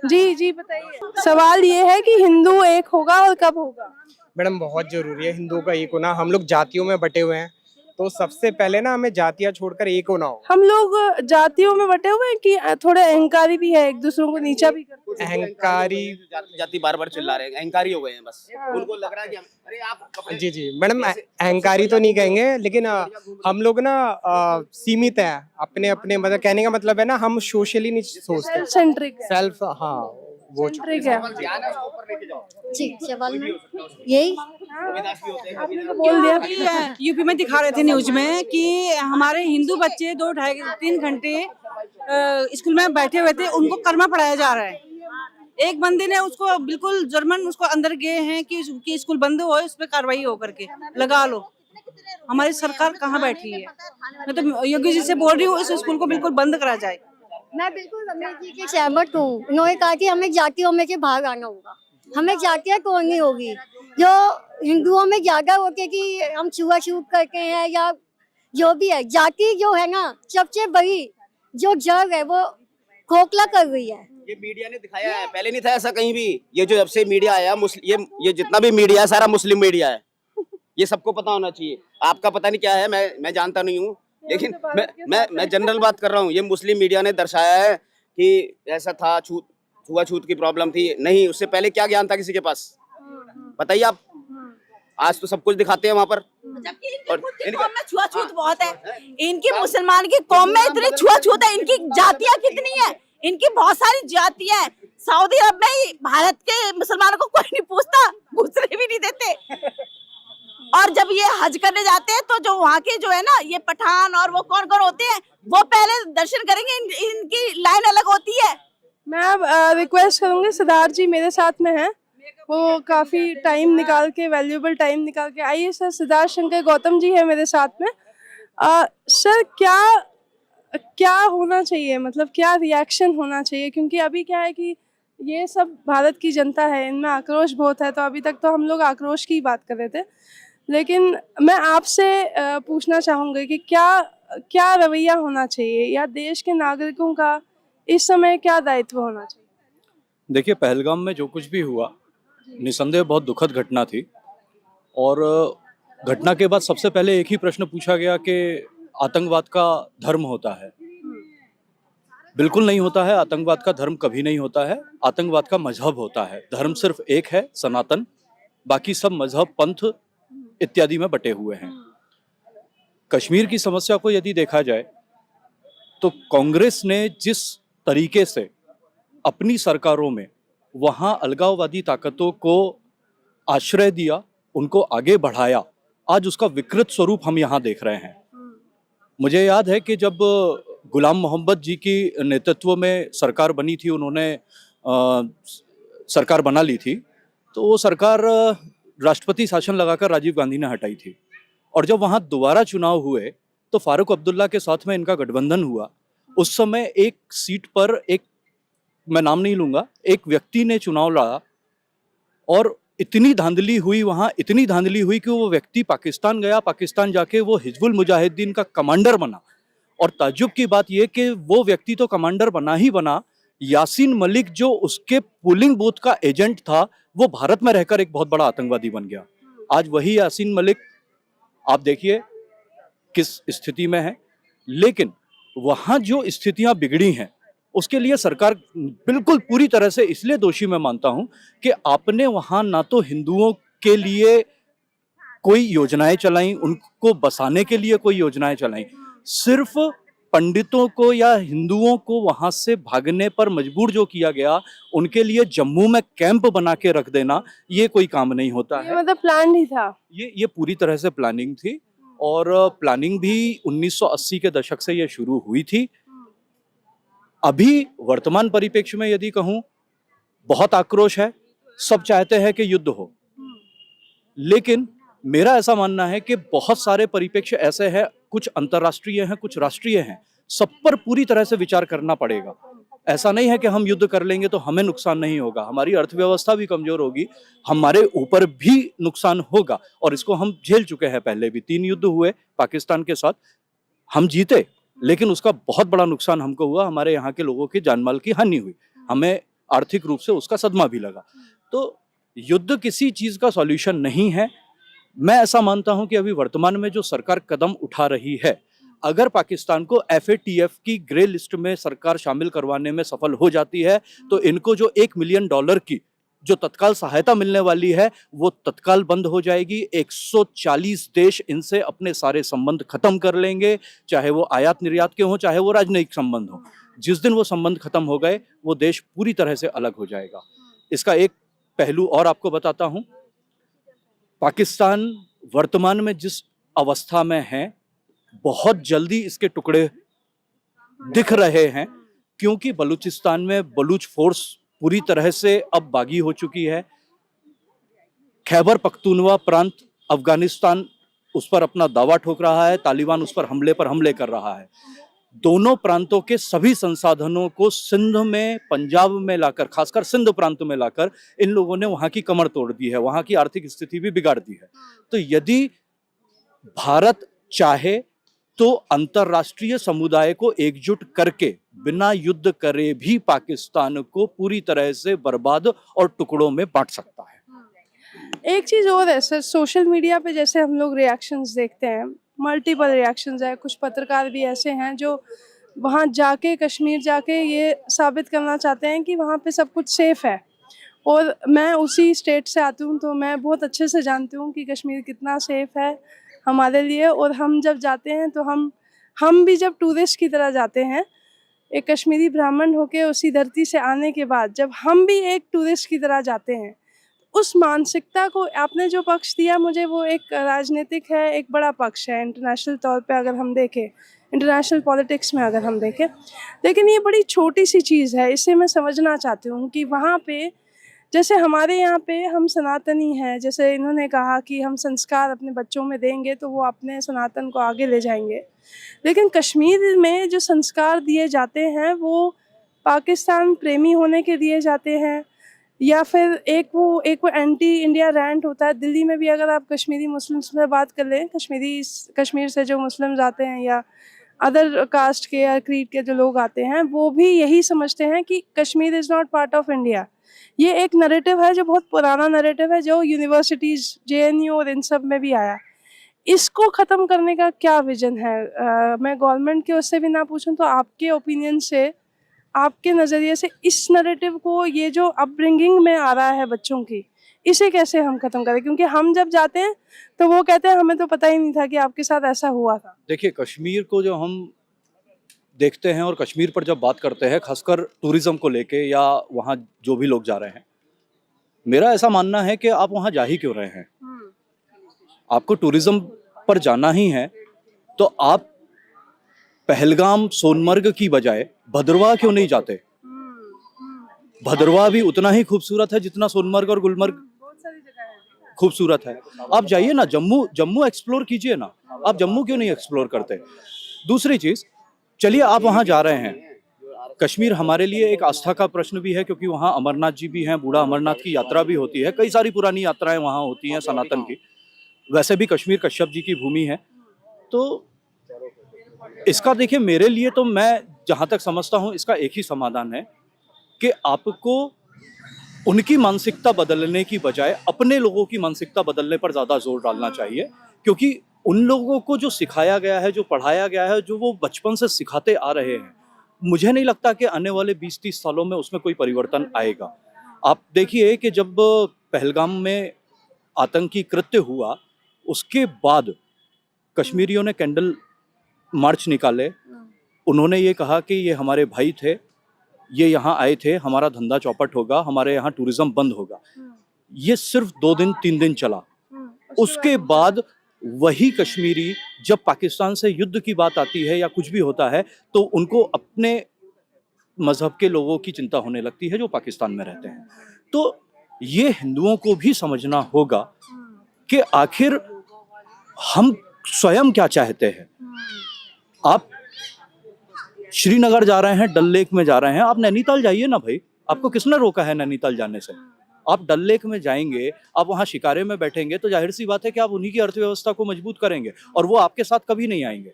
जी बताइए। सवाल ये है कि हिंदू एक होगा और कब होगा? मैडम बहुत जरूरी है हिंदुओं का एक होना। हम लोग जातियों में बटे हुए हैं, तो सबसे पहले ना हमें जातियां छोड़कर एक होना हो। हम लोग जातियों में बटे हुए हैं कि थोड़े अहंकारी भी है, एक दूसरों को नीचा भी करते हैं? अहंकारी जाति बार चिल्ला रहे हैं, अहंकारी हो गए हैं बस, उनको लग रहा है कि अरे आप जी मैडम, अहंकारी तो नहीं कहेंगे, लेकिन हम लोग ना सीमित हैं अपने मतलब, कहने का मतलब है ना हम सोशली नहीं सोचते, सेंट्रिक सेल्फ, हाँ वो ठीक है, यही बोल दिया। यूपी में दिखा रहे थे न्यूज में कि हमारे हिंदू बच्चे 2-2.5-3 घंटे स्कूल में बैठे हुए थे, उनको कलमा पढ़ाया जा रहा है। एक बंदे ने उसको बिल्कुल जर्मन उसको अंदर गए हैं कि स्कूल बंद हो, इस पे कार्रवाई हो करके लगा लो। हमारी सरकार कहाँ बैठी है? मैं तो योगी जी से बोल रही हूँ इस स्कूल को बिल्कुल बंद करा जाए। मैं बिल्कुल रमेश जी के सहमत हूँ। उन्होंने कहा कि हमें जातियों में से बाहर आना होगा, हमें जातियाँ तोड़नी होगी। जो हिंदुओं में ज्यादा होते कि हम छुआछूत करते हैं या जो भी है, जाति जो है ना सबसे बड़ी जो जड़ है वो खोखला कर रही है। ये मीडिया ने दिखाया है, पहले नहीं था ऐसा कहीं भी। ये जो जब से मीडिया आया, ये जितना भी मीडिया है सारा मुस्लिम मीडिया है। ये सबको पता होना चाहिए। आपका पता नहीं क्या है, मैं जानता नहीं हूँ, लेकिन मैं जनरल बात कर रहा हूँ। ये मुस्लिम मीडिया ने दर्शाया है कि ऐसा था, छुआछूत की प्रॉब्लम थी। नहीं, उससे पहले क्या ज्ञान था किसी के पास, बताइए आप। आज तो सब कुछ दिखाते हैं वहाँ पर। जबकि इनकी कौम में छुआछूत बहुत है। इनकी मुसलमान की कौम में इतनी छुआछूत है। इनकी जातियाँ कितनी है, इनकी बहुत सारी जातियाँ हैं। सऊदी अरब में ही भारत के मुसलमानों को कोई नहीं पूछता, घुसने भी नहीं देते। और जब ये हज करने जाते हैं तो जो वहाँ के जो है ना ये पठान और वो कौन कौन होते हैं वो पहले दर्शन करेंगे, इनकी लाइन अलग होती है। मैं अब रिक्वेस्ट करूंगी, सिद्धार्थ जी मेरे साथ में हैं, वो काफी टाइम निकाल के, वैल्यूएबल टाइम निकाल के आइए सर। सिद्धार्थ शंकर गौतम जी है मेरे साथ में। सर क्या होना चाहिए, मतलब क्या रिएक्शन होना चाहिए? क्योंकि अभी क्या है कि ये सब भारत की जनता है, इनमें आक्रोश बहुत है। तो अभी तक तो हम लोग आक्रोश की बात कर रहे थे, लेकिन मैं आपसे पूछना चाहूँगी कि क्या रवैया होना चाहिए, या देश के नागरिकों का इस समय क्या दायित्व होना चाहिए? देखिए, पहलगाम में जो कुछ भी हुआ निसंदेह बहुत दुखद घटना थी। और घटना के बाद सबसे पहले एक ही प्रश्न पूछा गया कि आतंकवाद का धर्म होता है? बिल्कुल नहीं होता है। आतंकवाद का धर्म कभी नहीं होता है। आतंकवाद का मजहब होता है। धर्म सिर्फ एक है, सनातन। बाकी सब मजहब, पंथ इत्यादि में बटे हुए हैं। कश्मीर की समस्या को यदि देखा जाए तो कांग्रेस ने जिस तरीके से अपनी सरकारों में वहाँ अलगाववादी ताकतों को आश्रय दिया, उनको आगे बढ़ाया, आज उसका विकृत स्वरूप हम यहाँ देख रहे हैं। मुझे याद है कि जब गुलाम मोहम्मद जी की नेतृत्व में सरकार बनी थी, उन्होंने सरकार बना ली थी, तो वो सरकार राष्ट्रपति शासन लगाकर राजीव गांधी ने हटाई थी। और जब वहाँ दोबारा चुनाव हुए तो फारूक अब्दुल्ला के साथ में इनका गठबंधन हुआ। उस समय एक सीट पर, एक, मैं नाम नहीं लूँगा, एक व्यक्ति ने चुनाव लड़ा और इतनी धांधली हुई वहाँ, इतनी धांधली हुई कि वो व्यक्ति पाकिस्तान गया। पाकिस्तान जाके वो हिजबुल मुजाहिदीन का कमांडर बना। और ताज्जुब की बात यह कि वो व्यक्ति तो कमांडर बना ही बना, यासीन मलिक जो उसके पोलिंग बूथ का एजेंट था, वो भारत में रहकर एक बहुत बड़ा आतंकवादी बन गया। आज वही यासीन मलिक आप देखिए किस स्थिति में है। लेकिन वहाँ जो स्थितियाँ बिगड़ी हैं उसके लिए सरकार बिल्कुल पूरी तरह से इसलिए दोषी मैं मानता हूँ कि आपने वहाँ ना तो हिंदुओं के लिए कोई योजनाएं चलाई, उनको बसाने के लिए कोई योजनाएं चलाई, सिर्फ पंडितों को या हिंदुओं को वहां से भागने पर मजबूर जो किया गया, उनके लिए जम्मू में कैंप बना के रख देना, ये कोई काम नहीं होता है। मतलब प्लान ही था ये पूरी तरह से प्लानिंग थी। और प्लानिंग भी 1980 के दशक से ये शुरू हुई थी। अभी वर्तमान परिप्रेक्ष्य में यदि कहूँ, बहुत आक्रोश है, सब चाहते हैं कि युद्ध हो। लेकिन मेरा ऐसा मानना है कि बहुत सारे परिप्रेक्ष्य ऐसे हैं, कुछ अंतर्राष्ट्रीय हैं, कुछ राष्ट्रीय हैं, सब पर पूरी तरह से विचार करना पड़ेगा। ऐसा नहीं है कि हम युद्ध कर लेंगे तो हमें नुकसान नहीं होगा, हमारी अर्थव्यवस्था भी कमजोर होगी, हमारे ऊपर भी नुकसान होगा। और इसको हम झेल चुके हैं। पहले भी 3 युद्ध हुए पाकिस्तान के साथ, हम जीते, लेकिन उसका बहुत बड़ा नुकसान हमको हुआ, हमारे यहाँ के लोगों की जानमाल की हानि हुई, हमें आर्थिक रूप से उसका सदमा भी लगा। तो युद्ध किसी चीज का सॉल्यूशन नहीं है। मैं ऐसा मानता हूं कि अभी वर्तमान में जो सरकार कदम उठा रही है, अगर पाकिस्तान को FATF की ग्रे लिस्ट में सरकार शामिल करवाने में सफल हो जाती है तो इनको जो $1 मिलियन की जो तत्काल सहायता मिलने वाली है वो तत्काल बंद हो जाएगी। 140 देश इनसे अपने सारे संबंध खत्म कर लेंगे, चाहे वो आयात निर्यात के हों, चाहे वो राजनयिक संबंध हो। जिस दिन वो संबंध खत्म हो गए वो देश पूरी तरह से अलग हो जाएगा। इसका एक पहलू और आपको बताता हूं, पाकिस्तान वर्तमान में जिस अवस्था में है बहुत जल्दी इसके टुकड़े दिख रहे हैं, क्योंकि बलूचिस्तान में बलूच फोर्स पूरी तरह से अब बागी हो चुकी है। खैबर पख्तूनवा प्रांत अफगानिस्तान उस पर अपना दावा ठोक रहा है, तालिबान उस पर हमले कर रहा है। दोनों प्रांतों के सभी संसाधनों को सिंध में, पंजाब में लाकर, खासकर सिंध प्रांत में लाकर इन लोगों ने वहां की कमर तोड़ दी है, वहां की आर्थिक स्थिति भी बिगाड़ दी है। तो यदि भारत चाहे तो अंतरराष्ट्रीय समुदाय को एकजुट करके बिना युद्ध करे भी पाकिस्तान को पूरी तरह से बर्बाद और टुकड़ों में बांट सकता है। एक चीज़ और है सर, सोशल मीडिया पे जैसे हम लोग रिएक्शंस देखते हैं, मल्टीपल रिएक्शंस है, कुछ पत्रकार भी ऐसे हैं जो वहाँ जाके, कश्मीर जाके ये साबित करना चाहते हैं कि वहाँ पे सब कुछ सेफ़ है। और मैं उसी स्टेट से आती हूँ तो मैं बहुत अच्छे से जानती हूँ कि कश्मीर कितना सेफ़ है हमारे लिए। और हम जब जाते हैं तो हम भी जब टूरिस्ट की तरह जाते हैं, एक कश्मीरी ब्राह्मण होके उसी धरती से आने के बाद जब हम भी एक टूरिस्ट की तरह जाते हैं, उस मानसिकता को आपने जो पक्ष दिया मुझे, वो एक राजनीतिक है, एक बड़ा पक्ष है इंटरनेशनल तौर पे अगर हम देखें, इंटरनेशनल पॉलिटिक्स में अगर हम देखें। लेकिन ये बड़ी छोटी सी चीज़ है, इसे मैं समझना चाहती हूँ कि वहाँ पे जैसे हमारे यहाँ पे हम सनातनी हैं, जैसे इन्होंने कहा कि हम संस्कार अपने बच्चों में देंगे तो वो अपने सनातन को आगे ले जाएंगे। लेकिन कश्मीर में जो संस्कार दिए जाते हैं वो पाकिस्तान प्रेमी होने के दिए जाते हैं, या फिर एक वो एंटी इंडिया रैंट होता है। दिल्ली में भी अगर आप कश्मीरी मुस्लिम्स से बात कर लें, कश्मीर से जो मुस्लिम्स आते हैं या अदर कास्ट के या क्रीड के जो लोग आते हैं, वो भी यही समझते हैं कि Kashmir is not part of India. ये एक नैरेटिव है जो बहुत पुराना नैरेटिव है, जो यूनिवर्सिटीज़, JNU और इन सब में भी आया। इसको ख़त्म करने का क्या विजन है? मैं गवर्नमेंट के उससे भी ना पूछूं तो आपके ओपिनियन से, आपके नज़रिए से इस नैरेटिव को, ये जो अपब्रिंगिंग में आ रहा है बच्चों की, इसे कैसे हम ख़त्म करें? क्योंकि हम जब जाते हैं तो वो कहते हैं हमें तो पता ही नहीं था कि आपके साथ ऐसा हुआ था। देखिए, कश्मीर को जो हम देखते हैं और कश्मीर पर जब बात करते हैं, खासकर टूरिज्म को लेके या वहाँ जो भी लोग जा रहे हैं, मेरा ऐसा मानना है कि आप वहाँ जा ही क्यों रहे हैं? आपको टूरिज्म पर जाना ही है तो आप पहलगाम, सोनमर्ग की बजाय भद्रवाह क्यों नहीं जाते? भद्रवाह भी उतना ही खूबसूरत है जितना सोनमर्ग और गुलमर्ग खूबसूरत है। आप जाइए ना, जम्मू एक्सप्लोर कीजिए ना, आप जम्मू क्यों नहीं एक्सप्लोर करते? दूसरी चीज, चलिए आप वहाँ जा रहे हैं, कश्मीर हमारे लिए एक आस्था का प्रश्न भी है, क्योंकि वहाँ अमरनाथ जी भी हैं, बूढ़ा अमरनाथ की यात्रा भी होती है, कई सारी पुरानी यात्राएं वहाँ होती हैं सनातन की। वैसे भी कश्मीर कश्यप जी की भूमि है। तो इसका देखिए, मेरे लिए तो, मैं जहाँ तक समझता हूँ, इसका एक ही समाधान है कि आपको उनकी मानसिकता बदलने की बजाय अपने लोगों की मानसिकता बदलने पर ज़्यादा जोर डालना चाहिए। क्योंकि उन लोगों को जो सिखाया गया है, जो पढ़ाया गया है, जो वो बचपन से सिखाते आ रहे हैं, मुझे नहीं लगता कि आने वाले 20-30 सालों में उसमें कोई परिवर्तन आएगा। आप देखिए कि जब पहलगाम में आतंकी कृत्य हुआ, उसके बाद कश्मीरियों ने कैंडल मार्च निकाले। उन्होंने ये कहा कि ये हमारे भाई थे, ये यहाँ आए थे, हमारा धंधा चौपट होगा, हमारे यहाँ टूरिज्म बंद होगा। ये सिर्फ 2 दिन 3 दिन चला। उसके बाद वही कश्मीरी, जब पाकिस्तान से युद्ध की बात आती है या कुछ भी होता है, तो उनको अपने मजहब के लोगों की चिंता होने लगती है जो पाकिस्तान में रहते हैं। तो ये हिंदुओं को भी समझना होगा कि आखिर हम स्वयं क्या चाहते हैं। आप श्रीनगर जा रहे हैं, डल लेक में जा रहे हैं, आप नैनीताल जाइए ना भाई, आपको किसने रोका है नैनीताल जाने से? आप डल लेक में जाएंगे, आप वहाँ शिकारे में बैठेंगे तो जाहिर सी बात है कि आप उन्हीं की अर्थव्यवस्था को मजबूत करेंगे, और वो आपके साथ कभी नहीं आएंगे।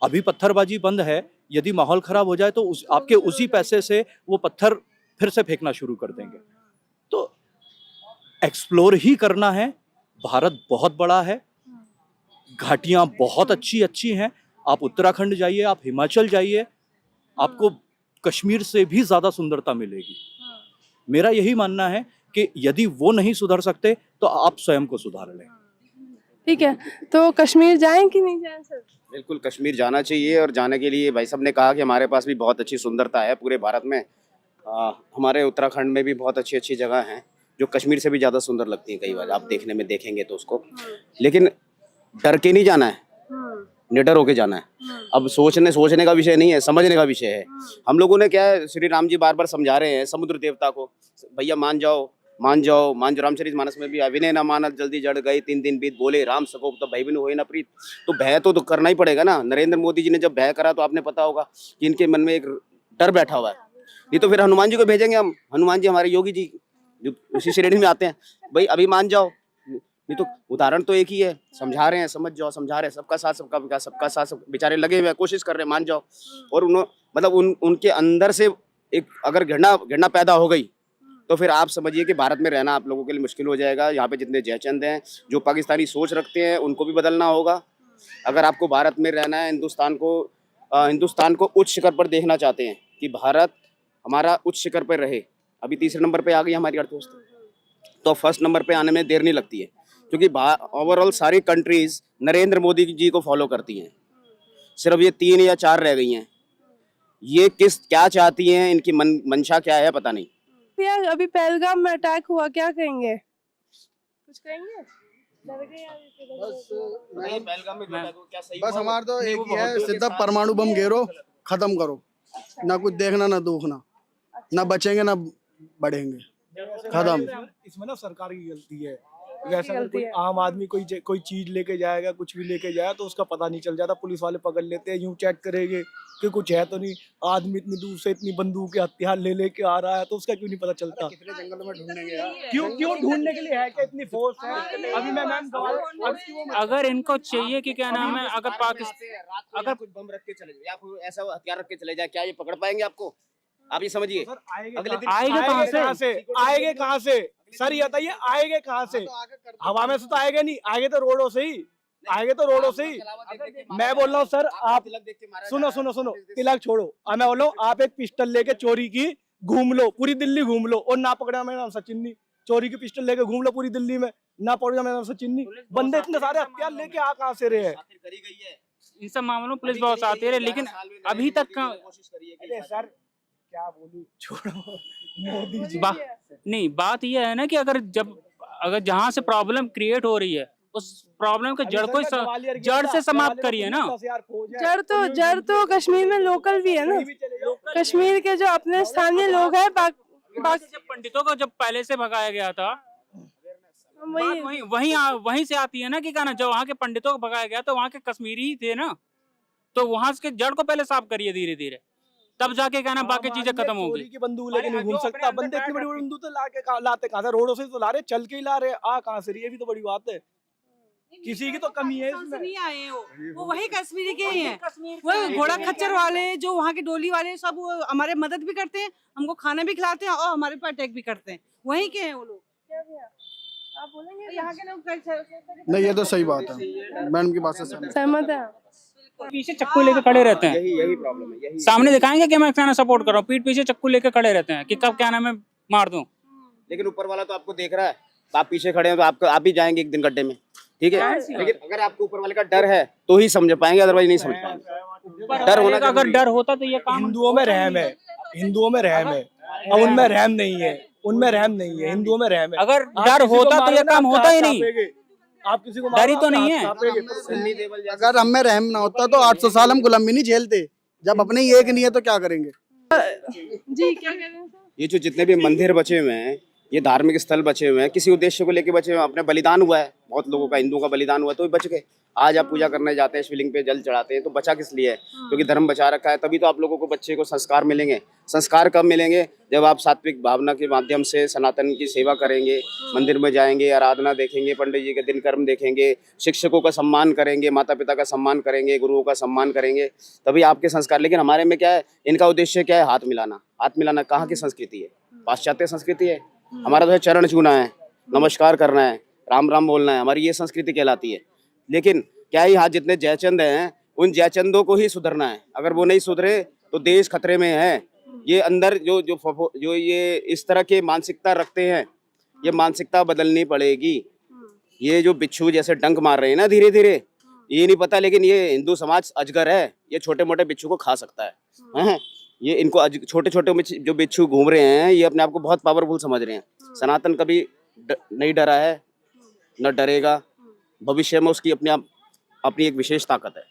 अभी पत्थरबाजी बंद है, यदि माहौल खराब हो जाए तो आपके उसी पैसे से वो पत्थर फिर से फेंकना शुरू कर देंगे। तो एक्सप्लोर ही करना है। भारत बहुत बड़ा है, घाटियाँ बहुत अच्छी हैं। आप उत्तराखंड जाइए, आप हिमाचल जाइए, आपको कश्मीर से भी ज़्यादा सुंदरता मिलेगी। मेरा यही मानना है कि यदि वो नहीं सुधर सकते तो आप स्वयं को सुधार लें। ठीक है, तो कश्मीर जाएं कि नहीं जाएं सर? बिल्कुल कश्मीर जाना चाहिए, और जाने के लिए भाई साहब ने कहा कि हमारे पास भी बहुत अच्छी सुंदरता है पूरे भारत में। हमारे उत्तराखंड में भी बहुत अच्छी अच्छी जगह हैं जो कश्मीर से भी ज़्यादा सुंदर लगती हैं कई बार, आप देखने में देखेंगे तो उसको। लेकिन डर के नहीं जाना है, निडर होके जाना है। अब सोचने का विषय नहीं है, समझने का विषय है। हम लोगों ने क्या है, श्री राम जी बार बार समझा रहे हैं समुद्र देवता को, भैया मान जाओ मान जाओ मान जाओ। रामचरित मानस में भी विनय न मानत जल्दी जड़ गई 3 दिन बीत, बोले राम सको तो भय बिनु होए ना प्रीत। तो भय तो करना ही पड़ेगा ना। नरेंद्र मोदी जी ने जब भय करा तो आपने पता होगा कि इनके मन में एक डर बैठा हुआ है। नहीं तो फिर हनुमान जी को भेजेंगे हम, हनुमान जी हमारे योगी जी जो उसी श्रेणी में आते हैं, भाई अभी मान जाओ। नहीं तो उदाहरण तो एक ही है, समझा रहे हैं, समझ जाओ, समझा रहे हैं, सबका साथ सबका विकास, सबका साथ सब बेचारे लगे हुए हैं, कोशिश कर रहे हैं, मान जाओ। और मतलब उनके अंदर से एक अगर घृणा पैदा हो गई तो फिर आप समझिए कि भारत में रहना आप लोगों के लिए मुश्किल हो जाएगा। यहाँ पे जितने जयचंद हैं जो पाकिस्तानी सोच रखते हैं उनको भी बदलना होगा। अगर आपको भारत में रहना है, हिंदुस्तान को उच्च शिखर पर देखना चाहते हैं कि भारत हमारा उच्च शिखर पर रहे। अभी तीसरे नंबर पे आ गई हमारी अर्थव्यवस्था, तो फर्स्ट नंबर पे आने में देर नहीं लगती है, क्योंकि ओवरऑल सारी कंट्रीज नरेंद्र मोदी जी को फॉलो करती हैं। सिर्फ ये 3 या 4 रह गई हैं। ये क्या चाहती हैं, इनकी मंशा क्या है पता नहीं। भैया अभी पहलगाम में अटैक हुआ, क्या कहेंगे? कुछ कहेंगे? बस हमारा तो एक ही है, सीधा परमाणु बम घेरो, खत्म करो। ना कुछ देखना ना देखना, ना बचेंगे ना बढ़ेंगे, खत्म। इसमें ना सरकार की गलती है। वैसे अगर कोई आम आदमी कोई चीज लेके जाएगा, कुछ भी लेके जाएगा तो उसका पता नहीं चल जाता, पुलिस वाले पकड़ लेते हैं। यूं चेक करेंगे कि कुछ है तो नहीं। आदमी इतनी दूर से इतनी बंदूक के हथियार लेके आ रहा है तो उसका क्यों नहीं पता चलता? कितने जंगलों में ढूंढेंगे यार? क्यों ढूंढने के लिए है क्या इतनी फोर्स है? अभी मैं मैम अगर इनको चाहिए कि क्या नाम है, अगर पाकिस्तान अगर कुछ बम रख के चले जाए या कोई ऐसा हथियार रख के चले जाए, क्या ये पकड़ पाएंगे आपको? आप ये समझिए। अगले दिन आएंगे कहाँ से सर, ये बताइए आएंगे कहाँ से? हवा में से तो आएंगे नहीं, आएंगे तो रोडों से ही, आएंगे तो रोडों से ही। मैं बोल रहा हूँ सर, आप सुनो, तिलक छोड़ो। मैं बोल रहा हूँ आप एक पिस्टल लेके चोरी की घूम लो, पूरी दिल्ली घूम लो, और ना पकड़ा मेरा नाम सचिन नहीं। चोरी की पिस्टल लेके घूम लो पूरी दिल्ली में, ना पकड़ा मेरा नाम सचिन नहीं। बंदे इतने सारे हथियार लेके आ कहाँ से रहे हैं? इन सब मामलों में पुलिस बहुत आती है, लेकिन अभी तक सर क्या बोलूं, छोड़ो मोदी जी। नहीं, बात यह है ना कि अगर जहाँ से प्रॉब्लम क्रिएट हो रही है उस प्रॉब्लम के जड़ से समाप्त करिए ना। जड़ तो कश्मीर में लोकल भी है ना। कश्मीर के जो अपने स्थानीय लोग हैं, पंडितों को जब पहले से भगाया गया था, वहीं से आती है ना कि कहना, जब वहाँ के पंडितों को भगाया गया तो वहाँ के कश्मीरी ही थे ना, तो वहाँ के जड़ को पहले साफ करिए धीरे धीरे, तब जाके कहना बाकी चीजें खत्म होंगी। की बंदूक लेके नहीं घूम सकता बंदे, इतनी बड़ी बंदूक तो लाते कहाँ से? रोडों से तो ला रहे, चल के ही ला रहे, आ कहाँ से? ये भी तो बड़ी बात है। किसी की तो कमी है इसमें। नहीं आए वो वही कश्मीरी के ही हैं। वो घोड़ा खच्चर वाले जो वहाँ के डोली वाले सब वो हमारे मदद भी करते हैं, हमको खाना भी खिलाते हैं और हमारे पर अटैक भी करते हैं। वहीं के हैं वो लोग। आप बोलेंगे यहाँ के लोग नहीं, ये तो सही बात है, मैडम की बात से सहमत है। पीछे चक्कू लेके खड़े रहते हैं। यही प्रॉब्लम है। सामने दिखाएंगे कि मैं क्या ना सपोर्ट कर रहा हूँ, पीठ पीछे चक्कू लेके खड़े रहते हैं कि कब क्या नाम है मार दूं। लेकिन ऊपर वाला तो आपको देख रहा है, तो आप पीछे खड़े हैं तो आप भी जाएंगे एक दिन गड्ढे में, ठीक है? लेकिन अगर आपको ऊपर वाले का डर है तो ही समझ पाएंगे, अदरवाइज नहीं समझ पाएंगे। डर होना, अगर डर होता तो ये काम। हिंदुओं में रहम है, और उनमें रहम नहीं है, हिंदुओं में रहम है। अगर डर होता तो ये काम होता ही नहीं। आप किसी को डरी तो नहीं है। अगर हम में रहम ना होता तो 800 साल हम गुलामी नहीं झेलते। जब अपने ही एक नहीं है तो क्या करेंगे? जी क्या कह रहे हैं? ये जो जितने भी मंदिर बचे हुए हैं, ये धार्मिक स्थल बचे हुए हैं, किसी उद्देश्य को लेके बचे हुए हैं। अपने बलिदान हुआ है, बहुत लोगों का, हिंदुओं का बलिदान हुआ है तो बच गए। आज आप पूजा करने जाते हैं, शिवलिंग पे जल चढ़ाते हैं, तो बचा किस लिए है? क्योंकि धर्म बचा रखा है। तभी तो आप लोगों को, बच्चे को संस्कार मिलेंगे। संस्कार कब मिलेंगे? जब आप सात्विक भावना के माध्यम से सनातन की सेवा करेंगे, मंदिर में जाएंगे, आराधना देखेंगे, पंडित जी के दिन कर्म देखेंगे, शिक्षकों का सम्मान करेंगे, माता पिता का सम्मान करेंगे, गुरुओं का सम्मान करेंगे, तभी आपके संस्कार। लेकिन हमारे में क्या है, इनका उद्देश्य क्या है? हाथ मिलाना। हाथ मिलाना कहाँ की संस्कृति है? पाश्चात्य संस्कृति है। हमारा तो है चरण छूना है, नमस्कार करना है, राम राम बोलना है, हमारी ये संस्कृति कहलाती है। लेकिन क्या ही, हाथ जितने जयचंद हैं उन जयचंदों को ही सुधरना है। अगर वो नहीं सुधरे तो देश खतरे में है। ये अंदर जो ये इस तरह के मानसिकता रखते हैं, ये मानसिकता बदलनी पड़ेगी। ये जो बिच्छू जैसे डंक मार रहे हैं ना धीरे धीरे, ये नहीं पता लेकिन ये हिंदू समाज अजगर है, ये छोटे मोटे बिच्छू को खा सकता है। हैं? ये इनको छोटे छोटे जो बिच्छू घूम रहे हैं ये अपने आप को बहुत पावरफुल समझ रहे हैं। सनातन कभी नहीं डरा है, न डरेगा, भविष्य में उसकी अपनी एक विशेष ताकत है।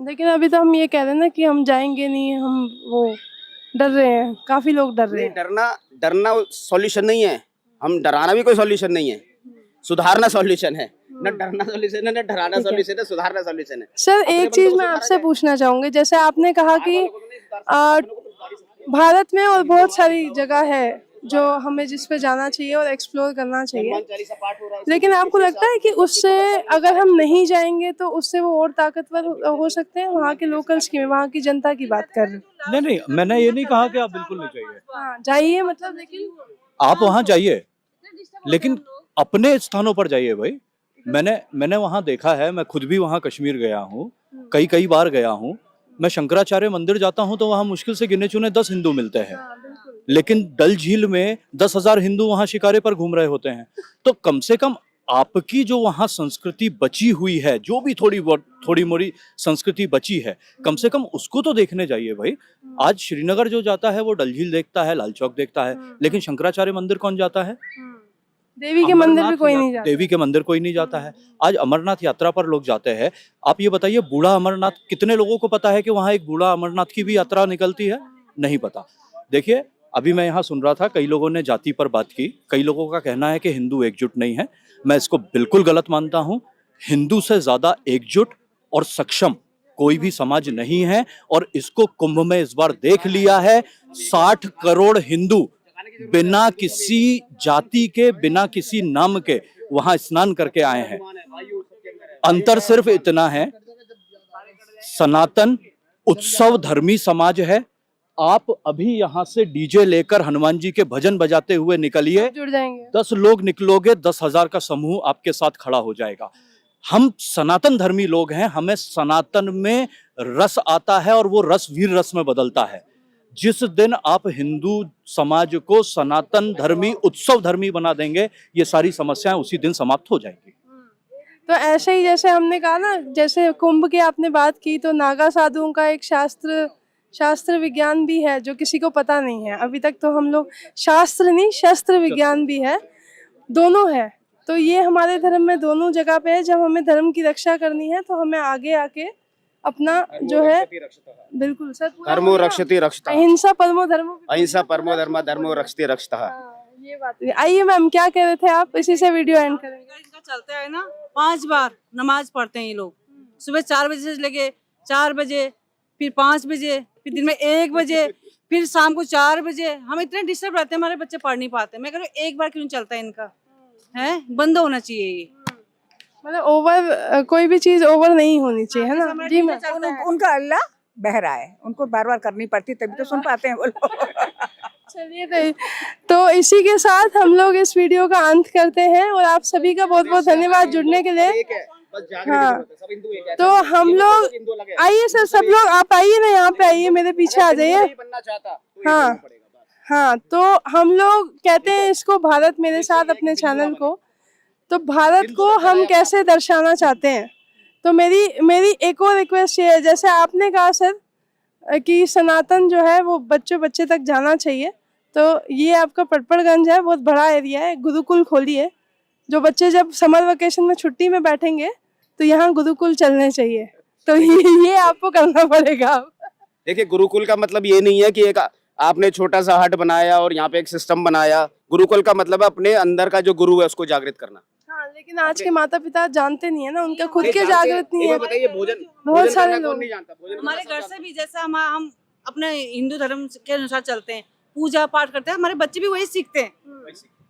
लेकिन अभी तो हम ये कह रहे हैं ना कि हम जाएंगे नहीं, हम वो डर रहे हैं, काफी लोग डर रहे हैं। डरना सॉल्यूशन नहीं है, हम डराना भी कोई सॉल्यूशन नहीं है, सुधारना सॉल्यूशन है। न डरना सॉल्यूशन है, न डराना सॉल्यूशन है, सुधारना सॉल्यूशन है। सर एक चीज मैं आपसे पूछना चाहूंगी, जैसे आपने कहा कि भारत में और बहुत सारी जगह है जो हमें जिस पे जाना चाहिए और एक्सप्लोर करना चाहिए, लेकिन आपको लगता है कि उससे अगर हम नहीं जाएंगे तो उससे वो और ताकतवर हो सकते हैं? वहाँ के लोकल्स की, वहाँ की जनता की बात कर रहे हैं। नहीं, मैंने ये नहीं कहा कि आप बिल्कुल नहीं जाइए। हाँ जाइए, मतलब लेकिन आप वहाँ जाइए, लेकिन अपने स्थानों पर जाइए भाई। मैंने वहाँ देखा है, मैं खुद भी वहाँ कश्मीर गया हूँ, कई बार गया हूँ। मैं शंकराचार्य मंदिर जाता हूँ तो वहाँ मुश्किल से गिने चुने 10 हिंदू मिलते हैं, लेकिन डल झील में 10,000 हिंदू वहाँ शिकारे पर घूम रहे होते हैं। तो कम से कम आपकी जो वहाँ संस्कृति बची हुई है, जो भी थोड़ी मोड़ी संस्कृति बची है, कम से कम उसको तो देखने जाइए भाई। आज श्रीनगर जो जाता है वो डल झील देखता है, लाल चौक देखता है, लेकिन शंकराचार्य मंदिर कौन जाता है? देवी के मंदिर भी कोई नहीं जाता। देवी के मंदिर कोई नहीं जाता है। आज अमरनाथ यात्रा पर लोग जाते हैं। आप ये बताइए, बूढ़ा अमरनाथ, कितने लोगों को पता है कि वहाँ एक बूढ़ा अमरनाथ की भी यात्रा निकलती है? नहीं पता। देखिए, अभी मैं यहाँ सुन रहा था, कई लोगों ने जाति पर बात की, कई लोगों का कहना है कि हिंदू एकजुट नहीं है। मैं इसको बिल्कुल गलत मानता हूँ। हिंदू से ज्यादा एकजुट और सक्षम कोई भी समाज नहीं है, और इसको कुंभ में इस बार देख लिया है। 60 करोड़ हिंदू बिना किसी जाति के, बिना किसी नाम के वहां स्नान करके आए हैं। अंतर सिर्फ इतना है, सनातन उत्सव धर्मी समाज है। आप अभी यहाँ से डीजे लेकर हनुमान जी के भजन बजाते हुए निकलिए, जुड़ जाएंगे। 10 लोग निकलोगे, 10,000 का समूह आपके साथ खड़ा हो जाएगा। हम सनातन धर्मी लोग हैं, हमें सनातन में रस आता है और वो रस वीर रस में बदलता है। जिस दिन आप हिंदू समाज को सनातन धर्मी, उत्सव धर्मी बना देंगे, ये सारी समस्याएं उसी दिन समाप्त हो जाएंगी। तो ऐसे ही जैसे हमने कहा ना, जैसे कुंभ की आपने बात की, तो नागा साधुओं का एक शास्त्र विज्ञान भी है जो किसी को पता नहीं है अभी तक। तो हम लोग शास्त्र नहीं, शस्त्र विज्ञान भी है, दोनों है। तो ये हमारे धर्म में दोनों जगह पे है। जब हमें धर्म की रक्षा करनी है तो हमें आगे आके अपना जो है, बिल्कुल सर, धर्मो रक्षति रक्षता, अहिंसा परमो धर्मो, अहिंसा परमो धर्म, धर्मो रक्षति रक्षता। ये बात है। आइए मैम, क्या कह रहे थे आप? इसी से वीडियो एंड करेंगे। इनका चलता है ना, 5 बार नमाज पढ़ते हैं ये लोग। सुबह 4 बजे से लेके 4 बजे, फिर 5 बजे, फिर दिन में 1 बजे, फिर शाम को 4 बजे। हम इतने डिस्टर्ब रहते हैं, हमारे बच्चे पढ़ नहीं पाते। मैं कह रही हूँ, एक बार क्यों चलता है इनका, है बंद होना चाहिए ये। मतलब ओवर, कोई भी चीज ओवर नहीं होनी चाहिए, है ना जी मैम? उनका अल्लाह बह रहा है, उनको बार बार करनी पड़ती तभी तो सुन पाते हैं वो लोग। चलिए, तो इसी के साथ हम लोग इस वीडियो का अंत करते हैं, और आप सभी का बहुत बहुत धन्यवाद जुड़ने के लिए। हाँ, तो हम लोग, आइए सर, सब लोग आप आइए ना, यहाँ पे आइए, मेरे पीछे आ जाइए। हाँ, तो हम लोग कहते हैं इसको भारत मेरे साथ, अपने चैनल को। तो भारत को हम कैसे दर्शाना चाहते हैं, तो मेरी एक और रिक्वेस्ट ये है, जैसे आपने कहा सर कि सनातन जो है वो बच्चे तक जाना चाहिए, तो ये आपका पटपड़गंज है, बहुत बड़ा एरिया है, गुरुकुल खोलिए। जो बच्चे जब समर वेकेशन में छुट्टी में बैठेंगे तो यहाँ गुरुकुल चलने चाहिए, तो ये आपको करना पड़ेगा। देखिए, गुरुकुल का मतलब ये नहीं है कि एक आपने छोटा सा हट बनाया और यहाँ पे एक सिस्टम बनाया। गुरुकुल का मतलब है अपने अंदर का जो गुरु है उसको जागृत करना। हाँ, लेकिन आज के माता पिता जानते नहीं है ना, उनका खुद के जागृत नहीं है। बताइए, भोजन बहुत सारे लोग नहीं जानता। हमारे घर से भी जैसा हम अपने हिंदू धर्म के अनुसार चलते हैं, पूजा पाठ करते हैं, हमारे बच्चे भी वही सीखते हैं,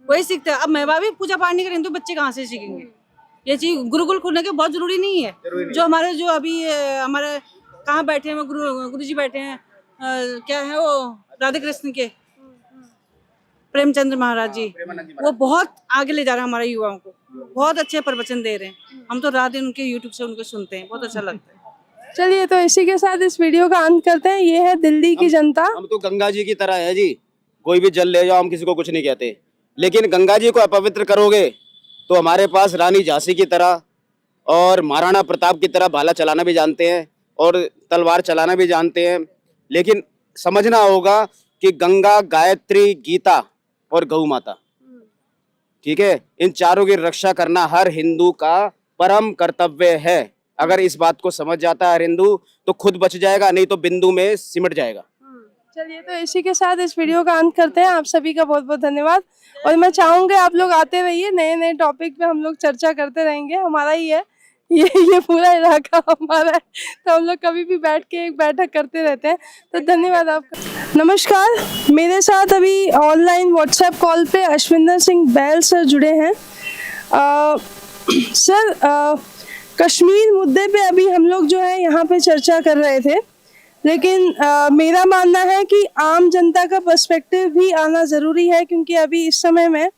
वही सीखते हैं। अब मैं भी पूजा पाठ नहीं करेंगे तो बच्चे कहाँ से सीखेंगे? ये चीज गुरुकुल खोलने के बहुत जरूरी नहीं है। जो हमारे जो अभी हमारे कहाँ बैठे हैं गुरु जी बैठे हैं, क्या है वो, राधे कृष्ण के प्रेमचंद्र महाराज जी, वो बहुत आगे ले जा रहे हैं हमारे युवाओं को, बहुत अच्छे प्रवचन दे रहे हैं। हम तो रात दिन उनके यूट्यूब से उनको सुनते हैं, बहुत अच्छा लगता है। चलिए, तो इसी के साथ इस वीडियो का अंत करते हैं। ये है दिल्ली की जनता। हम तो गंगा जी की तरह है जी, कोई भी जल ले जाओ, हम किसी को कुछ नहीं कहते, लेकिन गंगा जी को अपवित्र करोगे तो हमारे पास रानी झांसी की तरह और महाराणा प्रताप की तरह भाला चलाना भी जानते हैं और तलवार चलाना भी जानते हैं। लेकिन समझना होगा कि गंगा, गायत्री, गीता और गौ माता, ठीक है, इन चारों की रक्षा करना हर हिंदू का परम कर्तव्य है। अगर इस बात को समझ जाता है हर हिंदू तो खुद बच जाएगा, नहीं तो बिंदु में सिमट जाएगा। चलिए, तो इसी के साथ इस वीडियो का अंत करते हैं। आप सभी का बहुत बहुत धन्यवाद और मैं चाहूंगी आप लोग आते रहिए, नए नए टॉपिक पे हम लोग चर्चा करते रहेंगे। हमारा ही है ये पूरा इलाका हमारा है, तो हम लोग कभी भी बैठ के एक बैठक करते रहते हैं। तो धन्यवाद आपका। नमस्कार, मेरे साथ अभी ऑनलाइन व्हाट्सएप कॉल पे अश्विंदर सिंह बैल सर जुड़े हैं। सर, कश्मीर मुद्दे पे अभी हम लोग जो है यहाँ पे चर्चा कर रहे थे, लेकिन मेरा मानना है कि आम जनता का पर्सपेक्टिव भी आना ज़रूरी है, क्योंकि अभी इस समय में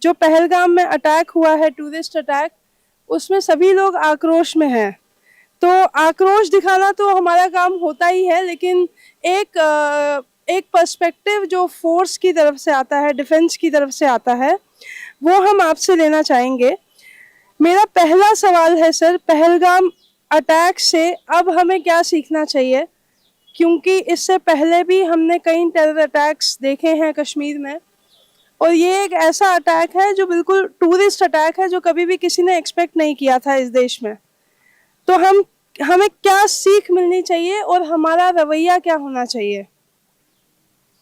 जो पहलगाम में अटैक हुआ है, टूरिस्ट अटैक, उसमें सभी लोग आक्रोश में हैं। तो आक्रोश दिखाना तो हमारा काम होता ही है, लेकिन एक पर्सपेक्टिव जो फोर्स की तरफ से आता है, डिफेंस की तरफ से आता है, वो हम आपसे लेना चाहेंगे। मेरा पहला सवाल है सर, पहलगाम अटैक से अब हमें क्या सीखना चाहिए? क्योंकि इससे पहले भी हमने कई टेरर अटैक्स देखे हैं कश्मीर में, और ये एक ऐसा अटैक है जो बिल्कुल टूरिस्ट अटैक है, जो कभी भी किसी ने एक्सपेक्ट नहीं किया था इस देश में। तो हमें क्या सीख मिलनी चाहिए और हमारा रवैया क्या होना चाहिए?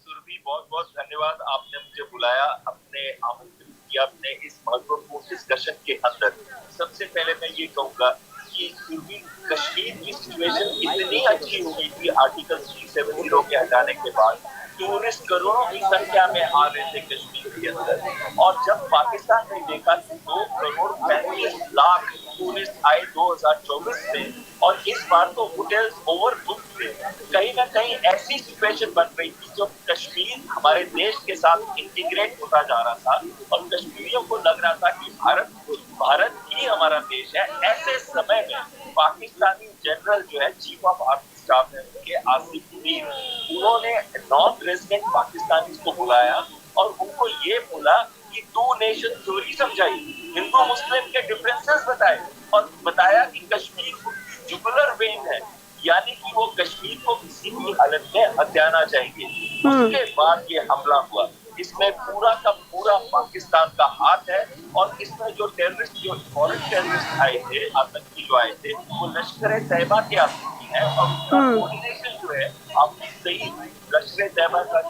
सुरभि, बहुत बहुत धन्यवाद, आपने मुझे बुलाया, अपने आमंत्रित किया अपने इस महत्वपूर्ण डिस्कशन के अंदर। सबसे पहले मैं ये कहूँगा कि सुरभि, कश्मीर की सिचुएशन इतनी अच्छी हो गई थी आर्टिकल 370 के हटाने के बाद। टूरिस्ट करोड़ों की संख्या में आ रहे थे कश्मीर के अंदर, और जब पाकिस्तान ने देखा कि 2,35,00,000 टूरिस्ट आए 2024 में, और इस बार तो होटल्स ओवरबुक थे, कहीं ना कहीं ऐसी सिचुएशन बन रही थी जो कश्मीर हमारे देश के साथ इंटीग्रेट होता जा रहा था, और कश्मीरियों को लग रहा था कि भारत ही हमारा देश है। ऐसे समय में पाकिस्तानी जनरल जो है, चीफ ऑफ आर्मी स्टाफ है उनके, आसिफ मुनीर, उन्होंने नॉन रेजिडेंट पाकिस्तानी को बुलाया और उनको ये बोला कि 2 नेशन थ्योरी समझाई, हिंदू मुस्लिम के डिफरेंसेस बताए, और बताया कि कश्मीर उनकी जुगुलर वेन है, यानी कि वो कश्मीर को किसी भी हालत में हथियाना चाहेंगे। उसके बाद ये हमला हुआ। इसमें पूरा का पूरा पाकिस्तान का हाथ है, और इसमें जो टेररिस्ट, जो फॉरेन टेररिस्ट आए थे, आतंकी जो आए थे, वो लश्कर-ए-तैयबा के आतंकी हैं, और उनका कोऑर्डिनेशन जो है, आपने सही, लश्कर-ए-तैयबा का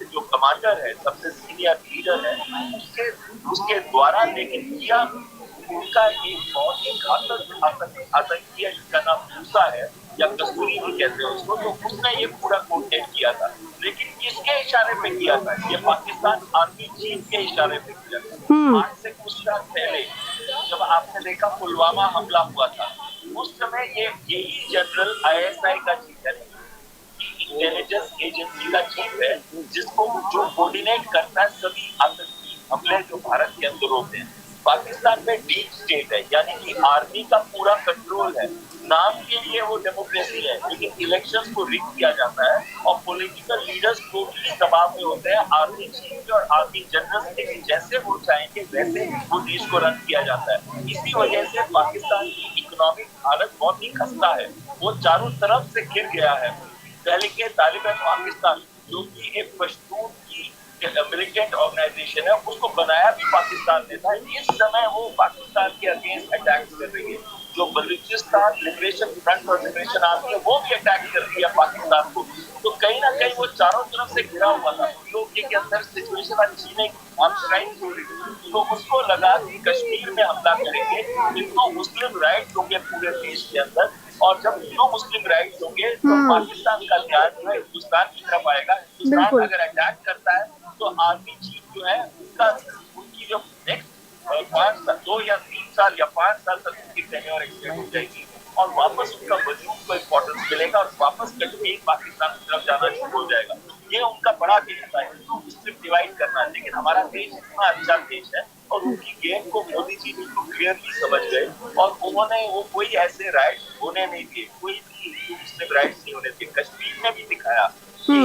जो कमांडर है, सबसे सीनियर लीडर है, उसके द्वारा लेकिन किया उनका एक बहुत ही घातक आतंकी है, जिसका नाम मूसा है, या कस्तूरी भी कहते हैं उसको। तो उसने ये पूरा कोऑर्डिनेट किया था, लेकिन किसके इशारे पे किया था? ये पाकिस्तान आर्मी चीफ के इशारे पे किया था। आज से कुछ रात पहले जब आपने देखा पुलवामा हमला हुआ था, उस समय यही जनरल ISI का चीफ है, इंटेलिजेंस एजेंसी का चीफ है, जो कोऑर्डिनेट करता है सभी आतंकी हमले जो भारत के अंदर होते हैं। पाकिस्तान में डीप स्टेट है, यानी कि आर्मी का पूरा कंट्रोल है। नाम के लिए वो डेमोक्रेसी है, लेकिन इलेक्शंस को रिग किया जाता है, और पॉलिटिकल लीडर्स टोटली दबाव में होते हैं आर्मी चीफ और आर्मी जनरल के, जैसे वो चाहेंगे वैसे वो देश को रन किया जाता है। इसी वजह से पाकिस्तान की इकोनॉमिक हालत बहुत ही खस्ता है, वो चारों तरफ से घिर गया है। पहले के तालिबान पाकिस्तान, जो कि एक पश्तून की मिलिटेंट ऑर्गेनाइजेशन है, उसको बनाया भी पाकिस्तान ने था। इस समय वो पाकिस्तान के अगेंस्ट अटैक कर रही है। जो बलूचिस्तान लिबरेशन फ्रंट और लिबरेशन आर्मी है, वो भी अटैक कर रही है पाकिस्तान को। तो कहीं ना कहीं वो चारों तरफ से घिरा हुआ था। लोग के अंदर सिचुएशन अच्छी नहीं, तो उसको लगा कि कश्मीर में हमला करेंगे, हिंदू मुस्लिम राइट्स होंगे पूरे देश के अंदर, और जब हिंदू मुस्लिम राइट्स होंगे तो पाकिस्तान का ध्यान जो है हिंदुस्तान की तरफ आएगा। हिंदुस्तान अगर अटैक करता है तो आर्मी चीफ जो है उनकी जो नेक्स्ट 2 या 3 साल या 5 साल तक उनकी टेन्योर एक्सटेंड हो जाएगी, और वापस उनका वजूद को इम्पोर्टेंस मिलेगा, और वापस कश्मीर पाकिस्तान की तरफ जाना शुरू हो जाएगा। ये उनका बड़ा गेम था, हिंदू मुस्लिम डिवाइड करना। लेकिन हमारा देश इतना अच्छा देश है, और उनकी गेम को मोदी जी बिल्कुल क्लियरली समझ गए, और उन्होंने वो कोई ऐसे राइट्स होने नहीं दिए, कोई भी हिंदू मुस्लिम राइट्स नहीं होने दिए। कश्मीर में भी दिखाया कि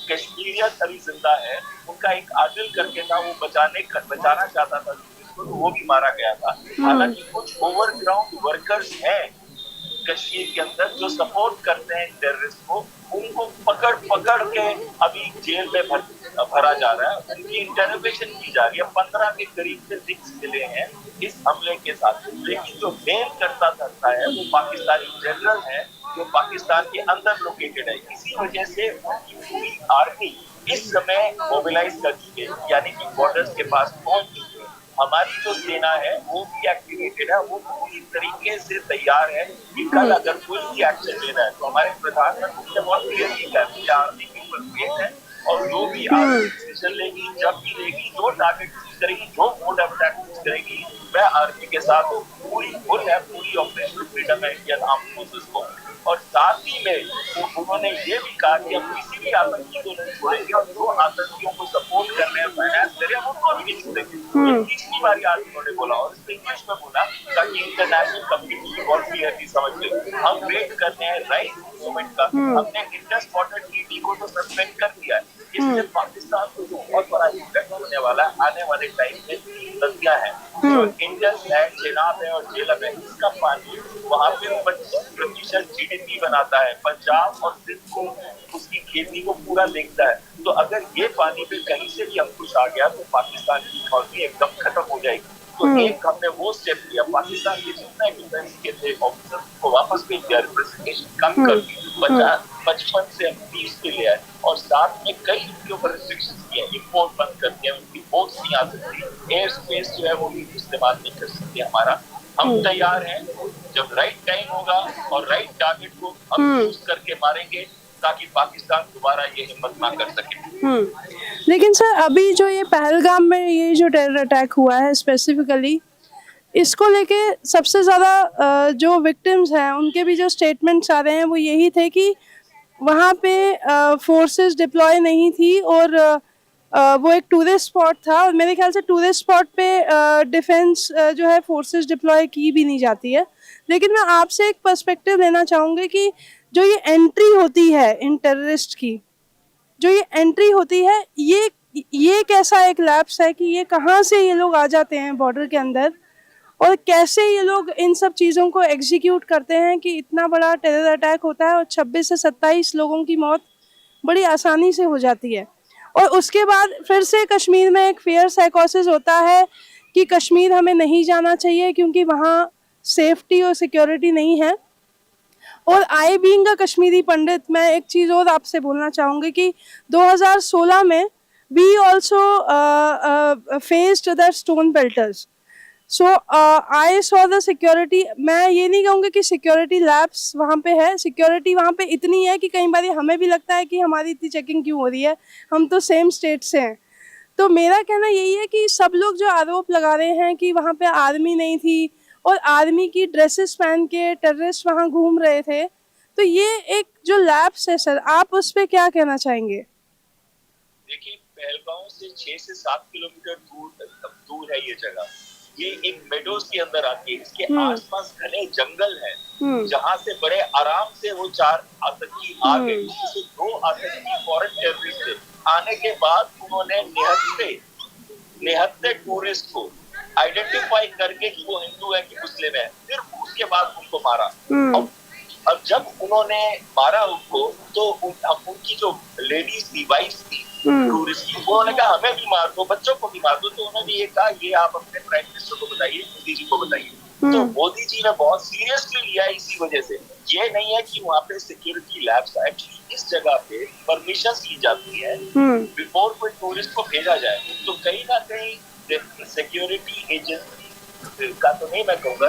कश्मीरियत अभी जिंदा है। उनका एक आदिल करके था, वो बचाना चाहता था, तो वो भी मारा गया था। हालांकि कुछ ओवरग्राउंड वर्कर्स हैं कश्मीर के अंदर जो सपोर्ट करते हैं टेररिस्ट को, उनको पकड़ पकड़ के अभी जेल में भरा जा रहा है, उनकी इंटरोगेशन की जा रही है। 15 के करीब से लिंक्स मिले हैं इस हमले के साथ, लेकिन जो मेन करता धरता है वो पाकिस्तानी जनरल है जो पाकिस्तान के अंदर लोकेटेड है। इसी वजह से उनकी पूरी आर्मी इस समय मोबिलाइज कर चुकी है, यानी कि बॉर्डर्स के पास पहुंच चुकी है। हमारी जो सेना है वो भी एक्टिवेटेड है, वो पूरी तरीके से तैयार है कि कल अगर कोई भी एक्शन लेना है तो हमारे प्रधानमंत्री ने बहुत क्लियरली कहा कि आर्मी के ऊपर फेथ है और जो भी आर्मी डिसीजन लेगी, जब भी लेगी, जो टारगेट चूज करेगी, जो मोड ऑफ अटैक चूज करेगी, वह आर्मी के साथ पूरी फुल है, पूरी ऑपरेशनल फ्रीडम है इंडियन आर्म फोर्सेस को। और साथ ही में उन्होंने ये भी कहा कि हम किसी भी आतंकी को नहीं छोड़ेंगे और जो आतंकियों को सपोर्ट कर रहे हैं, फाइनेंस कर रहे हैं, उनको भी नहीं छोड़ेंगे। तीसरी बार आज उन्होंने बोला और इसमें इंग्लिश में बोला ताकि इंटरनेशनल कम्युनिटी बहुत क्लियरली समझ ले। हम वेट करते हैं राइट मूवमेंट का। हमने इंडस वाटर ट्रीटी को तो सस्पेंड कर दिया है, इससे पाकिस्तान को जो बहुत बड़ा इम्पैक्ट होने वाला है आने वाले टाइम में नदियां हैं, जो इंडस है, चेनाब है और झेलम है, इसका पानी वहाँ पे 25% GDP बनाता है। पंजाब और सिंध को उसकी खेती को पूरा देखता है। तो अगर ये पानी पे कहीं से भी अंकुश आ गया तो पाकिस्तान की इकोनॉमी एकदम खत्म हो जाएगी। तो एक हमने वो स्टेप लिया, पाकिस्तान के जितना डिफेंस के थे ऑफिसर को वापस भेज दिया, रिप्रेजेंटेशन कम कर दी, 55 से हम 30 पे ले आए और साथ में कई उनके ऊपर रिस्ट्रिक्शंस किए, इंपोर्ट बंद कर दिया, उनकी बोट्स नहीं आ सकती, एयर स्पेस जो है वो भी इस्तेमाल नहीं कर सकते हमारा। हम तैयार हैं, जब राइट टाइम होगा और राइट टारगेट को हम चूज करके मारेंगे ताकि पाकिस्तान दोबारा ये हिम्मत ना कर सके। लेकिन सर अभी जो ये पहलगाम में ये जो टेरर अटैक हुआ है स्पेसिफिकली, इसको लेके सबसे ज़्यादा जो विक्टिम्स हैं उनके भी जो स्टेटमेंट्स आ रहे हैं वो यही थे कि वहाँ पे फोर्सेस डिप्लॉय नहीं थी और वो एक टूरिस्ट स्पॉट था और मेरे ख्याल से टूरिस्ट स्पॉट पे डिफेंस जो है फोर्सेस डिप्लॉय की भी नहीं जाती है। लेकिन मैं आपसे एक पर्सपेक्टिव लेना चाहूँगी कि जो ये एंट्री होती है इन टेररिस्ट की, जो ये एंट्री होती है, ये कैसा एक लैप्स है कि ये कहाँ से ये लोग आ जाते हैं बॉर्डर के अंदर और कैसे ये लोग इन सब चीज़ों को एग्जीक्यूट करते हैं कि इतना बड़ा टेरर अटैक होता है और 26 से 27 लोगों की मौत बड़ी आसानी से हो जाती है। और उसके बाद फिर से कश्मीर में एक फेयर साइकोसिस होता है कि कश्मीर हमें नहीं जाना चाहिए क्योंकि वहाँ सेफ्टी और सिक्योरिटी नहीं है। और आई बीइंग अ कश्मीरी पंडित, मैं एक चीज़ और आपसे बोलना चाहूँगी कि 2016 में we also faced the stone pelters. So I saw the security. मैं ये नहीं कहूँगी कि सिक्योरिटी लैप्स वहाँ पे है, सिक्योरिटी वहाँ पे इतनी है कि कई बार हमें भी लगता है कि हमारी इतनी चेकिंग क्यों हो रही है, हम तो सेम स्टेट से हैं। तो मेरा कहना यही है कि सब लोग जो आरोप लगा रहे हैं कि वहाँ पे आर्मी नहीं थी और आर्मी की ड्रेसेस पहन के टेररिस्ट वहाँ घूम रहे थे, तो ये एक जो लैप्स है सर, आप उस पर क्या कहना चाहेंगे? देखिए, पहलगांव से 6 से 7 किलोमीटर दूर है ये जगह। ये एक मेडोज के अंदर आती है, इसके आसपास घने जंगल हैं जहाँ से बड़े आराम से वो 4 आतंकी आ गए, जिससे 2 आतंकी फॉरेन टेररिस्ट थे। आने के बाद उन्होंने निहत्ते टूरिस्ट को आइडेंटिफाई करके कि वो हिंदू है कि मुस्लिम है, फिर उसके बाद उनको मारा। अब जब उन्होंने मारा उनको तो उनकी जो लेडीज थी, वाइफ्स थी टूरिस्ट की, उन्होंने कहा हमें भी मार दो, बच्चों को भी मार दो। तो उन्होंने ये कहा ये आप अपने प्राइम मिनिस्टर को बताइए, मोदी जी को बताइए। तो मोदी जी ने बहुत सीरियसली लिया इसी वजह से। ये नहीं है कि वहाँ पे सिक्योरिटी लैब्स, एक्चुअली इस जगह पे परमिशन ली जाती है बिफोर कोई टूरिस्ट को भेजा जाए। तो कहीं ना कहीं सिक्योरिटी एजेंसी का तो नहीं मैं कहूँगा,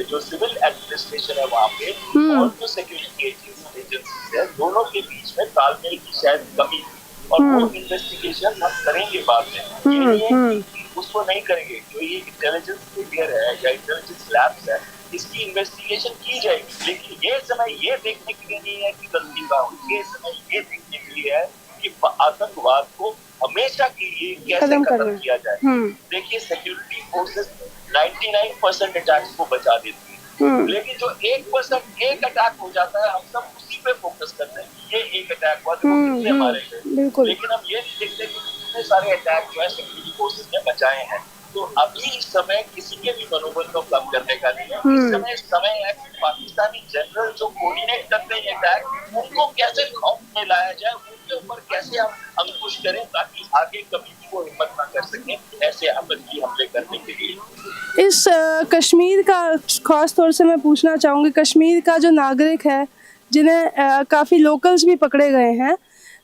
जो सिविल एडमिनिस्ट्रेशन है वहाँ पे और जो सिक्योरिटी एजेंसी है, दोनों के बीच में तालमेल की शायद कमी थी और वो इन्वेस्टिगेशन हम करेंगे बाद में। ये नहीं है कि उसको नहीं करेंगे, जो ये इंटेलिजेंस फेलियर है या इंटेलिजेंस लैब्स है, इसकी इन्वेस्टिगेशन की जाएगी। लेकिन ये समय ये देखने के लिए नहीं है कि गलती का हो, ये समय ये देखने के लिए है कि आतंकवाद को हमेशा के लिए कैसे खत्म किया जाए। देखिए, सिक्योरिटी फोर्सेस 99% अटैक्स को बचा देती है, लेकिन जो 1% एक अटैक हो जाता है, हम सब उसी पे फोकस करते हैं कि ये एक अटैक हुआ तो कितने मारे गए, लेकिन हम ये नहीं देखते कि कितने सारे अटैक जो है सिक्योरिटी फोर्सेस ने बचाए हैं। तो अभी इस समय किसी के भी मनोबल को कम करने का नहीं है। इस समय है कि पाकिस्तानी जनरल जो कोऑर्डिनेट करते हैं अटैक, उनको कैसे खौफ में लाया जाए, उनके ऊपर कैसे हम अंकुश करें ताकि आगे कभी भी वो हिम्मत ना कर सके ऐसे आतंकी हमले करने के लिए। इस कश्मीर का खास तौर से मैं पूछना चाहूँगी, कश्मीर का जो नागरिक है जिन्हें काफ़ी लोकल्स भी पकड़े गए हैं,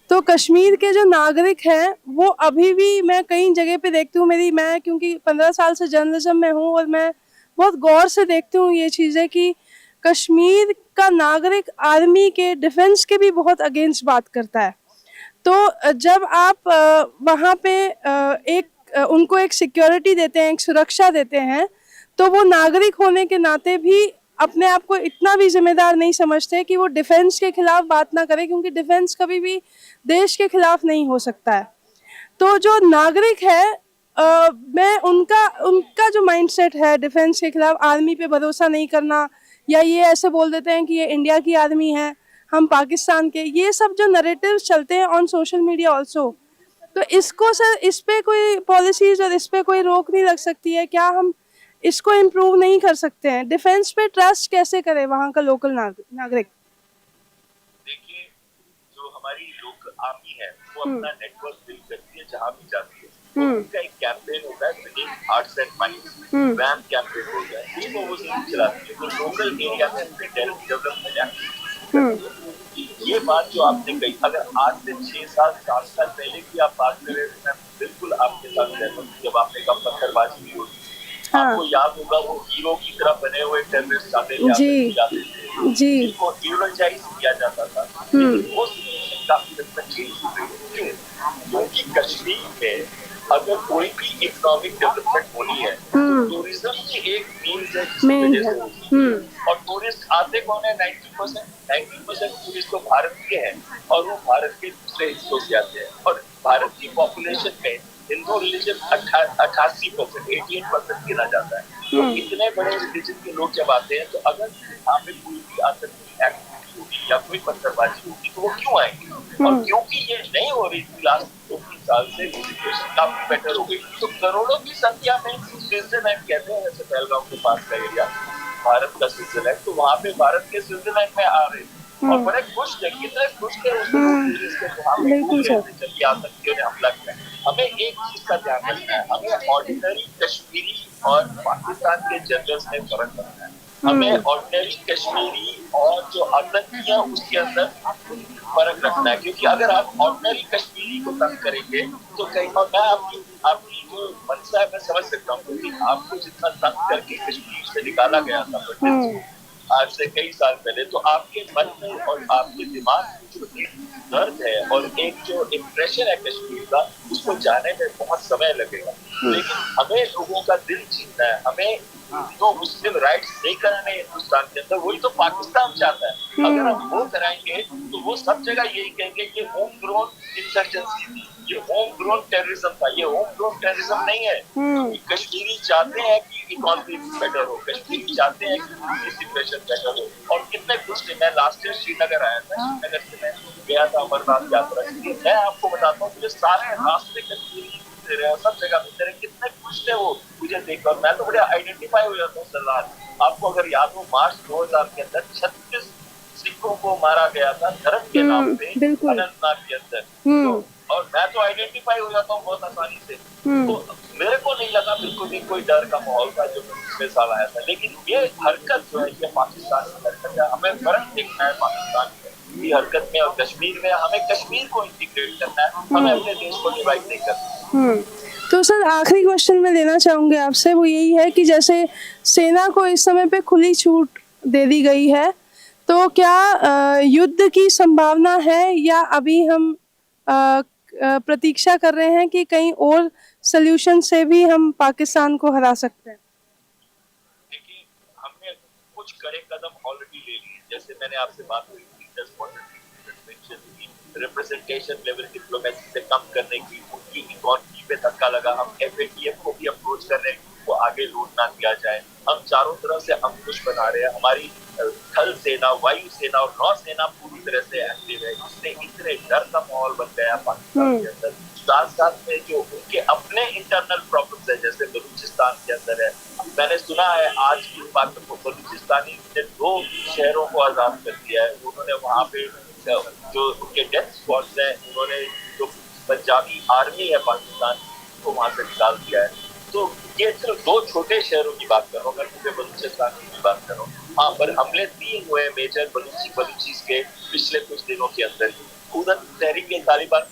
तो कश्मीर के जो नागरिक हैं वो अभी भी मैं कई जगह पे देखती हूँ, मैं क्योंकि 15 साल से जर्नलिज्म में हूँ और मैं बहुत गौर से देखती हूँ ये चीज़ें कि कश्मीर का नागरिक आर्मी के डिफेंस के भी बहुत अगेंस्ट बात करता है। तो जब आप वहाँ पे उनको एक सिक्योरिटी देते हैं, एक सुरक्षा देते हैं, तो वो नागरिक होने के नाते भी अपने आप को इतना भी जिम्मेदार नहीं समझते कि वो डिफेंस के खिलाफ बात ना करें, क्योंकि डिफेंस कभी भी देश के खिलाफ नहीं हो सकता है। तो जो नागरिक है मैं उनका जो माइंडसेट है डिफेंस के खिलाफ, आर्मी पे भरोसा नहीं करना, या ये ऐसे बोल देते हैं कि ये इंडिया की आर्मी है, हम पाकिस्तान के, ये सब जो नैरेटिव्स चलते हैं ऑन सोशल मीडिया ऑल्सो, तो इसको सर इस पे कोई पॉलिसीज और इस पे कोई रोक नहीं लग सकती है क्या? हम इसको इम्प्रूव नहीं कर सकते हैं? डिफेंस पे ट्रस्ट कैसे करे वहाँ का लोकल नागरिक? देखिए, जो हमारी लोकल आर्मी है वो अपना नेटवर्क बिल्ड करती है जहाँ भी जाती है। उनका एक कैंपेन होता है विदिन हार्ट्स एंड माइंड्स, वैम कैंपेन होता है, उसको वो जरूर चलाती है। तो लोकल एरिया में डेवलपमेंट ये बात जो आपने कही, अगर आज से 6 साल 7 साल पहले की आप बात करें तो मैं बिल्कुल आपके साथ सहमत हूँ। जब आपने कहा पत्थरबाजी भी होती, आपको याद होगा वो हीरो की तरह बने हुए टेररिस्ट आते थे जिनको हीरोइजाइज किया जाता था। वो सिचुएशन काफी हद तक चेंज हो गई है। क्यों? क्योंकि कश्मीर में अगर कोई भी इकोनॉमिक डेवलपमेंट होनी है तो टूरिज्म की एक मीन्स है जिसकी वजह से, और टूरिस्ट आते कौन है? 90% टूरिस्ट तो भारत के हैं और वो भारत के दूसरे हिस्सों से आते हैं। और भारत की पॉपुलेशन में हिंदू रिलीजन 88% गिना जाता है। तो इतने बड़े रिलीजन के लोग जब आते हैं तो अगर यहाँ पे कोई भी आतंकी एक्टिविटी होगी या कोई पत्थरबाजी होगी तो वो क्यों आएंगे? और क्योंकि ये नहीं हो रही थी लास्ट 2-3 साल से सिचुएशन काफी बेटर हो गई, तो करोड़ों की संख्या में स्विट्जरलैंड कहते हैं, जैसे पहलगाम के पास का एरिया भारत का स्विट्जरलैंड, तो वहाँ पे भारत के स्विट्जरलैंड में आ रहे थे और बड़े खुश थे। कितने खुश थे जबकि आतंकियों ने हमला किया। हमें एक चीज का ध्यान रखना है, हमें ऑर्डिनरी कश्मीरी और पाकिस्तान के जनरल्स में फर्क रखना है। हमें ऑर्डिनरी कश्मीरी और जो आतंकी है उसके अंदर फर्क रखना है, क्योंकि अगर आप ऑर्डिनरी कश्मीरी को तंग करेंगे तो कहीं और मैं आपकी जो मनसा है मैं समझ सकता हूँ, क्योंकि आपको जितना तंग करके कश्मीर से निकाला गया था आज से कई साल पहले, तो आपके मन में और आपके दिमाग में जो एक दर्द है और एक जो इम्प्रेशन है कश्मीर का, उसको जाने में बहुत समय लगेगा। लेकिन हमें लोगों का दिल जीतना है, हमें तो मुस्लिम राइट्स नहीं कराने हिंदुस्तान के अंदर, वही तो पाकिस्तान चाहता है। अगर हम वो कराएंगे तो वो सब जगह यही कहेंगे कि होम ग्रोन इंसर्जेंसी, ये होम ग्रोन टेररिज्म था। ये होम ग्रोन टेररिज्म नहीं है। कश्मीरी चाहते हैं कि इकोनॉमी बेटर हो, कश्मीरी चाहते हैं कि सिचुएशन बेटर हो, और कितने खुश थे। मैं लास्ट ईयर श्रीनगर आया था, श्रीनगर से मैं गया था अमरनाथ यात्रा के लिए। मैं आपको बताता हूँ मुझे सारे रास्ते कश्मीरी दे रहे हैं, सब जगह मिलते रहे, कितने खुश थे वो मुझे देखकर। मैं तो बड़े आइडेंटिफाई हो जाता हूँ। सरदार, आपको अगर याद हो मार्च 2000 के अंदर 36 सिखों को मारा गया था धर्म के नाम पे अनंतनाग के अंदर, तो और मैं तो आइडेंटिफाई हो जाता हूँ बहुत आसानी से। तो मेरे को नहीं लगा बिल्कुल भी कोई डर का माहौल था जो पिछले साल आया था। लेकिन ये हरकत जो है ये पाकिस्तान की हरकत है, हमें फर्क देखना है पाकिस्तान की हरकत में और कश्मीर में। हमें कश्मीर को इंटीग्रेट करना है, हमें अपने देश को डिवाइड नहीं करना। तो सर आखिरी क्वेश्चन मैं लेना चाहूँगी आपसे, वो यही है कि जैसे सेना को इस समय पे खुली छूट दे दी गई है, तो क्या युद्ध की संभावना है या अभी हम प्रतीक्षा कर रहे हैं कि कहीं और सल्यूशन से भी हम पाकिस्तान को हरा सकते हैं? देखिए, हमने कुछ कड़े कदम ऑलरेडी ले लिए, जैसे मैंने आपसे बात हुई रिप्रेजेंटेशन लेवल डिप्लोमेसी से कम करने की, उनकी इकोनॉमी पे धक्का लगा। हम FATF को भी अप्रोच कर रहे हैं कि उनको आगे लूट ना दिया जाए। हम चारों तरफ से अंकुश बना रहे हैं। हमारी थल सेना, वायु सेना और नौ सेना पूरी तरह से एक्टिव है। इससे इतने डर का माहौल बन गया पाकिस्तान के अंदर। साथ साथ में जो उनके अपने इंटरनल प्रॉब्लम्स है, जैसे बलूचिस्तान बलूचिस्तान के अंदर है। मैंने सुना है आज की बात को बलूचिस्तानी ने 2 शहरों को आजाद कर दिया है। उन्होंने वहाँ पे जो उनके डेथ स्क्वाड्स हैं, उन्होंने जो पंजाबी आर्मी है पाकिस्तान को वहाँ से निकाल दिया है। तो ये सिर्फ 2 छोटे शहरों की बात कर रहा हूँ, मैं पूरे बलूचिस्तान की बात कर रहा हूँ। हाँ, पर हमले 3 हुए मेजर बलूचीज के पिछले कुछ दिनों के अंदर। उधर तहरीक-ए-तालिबान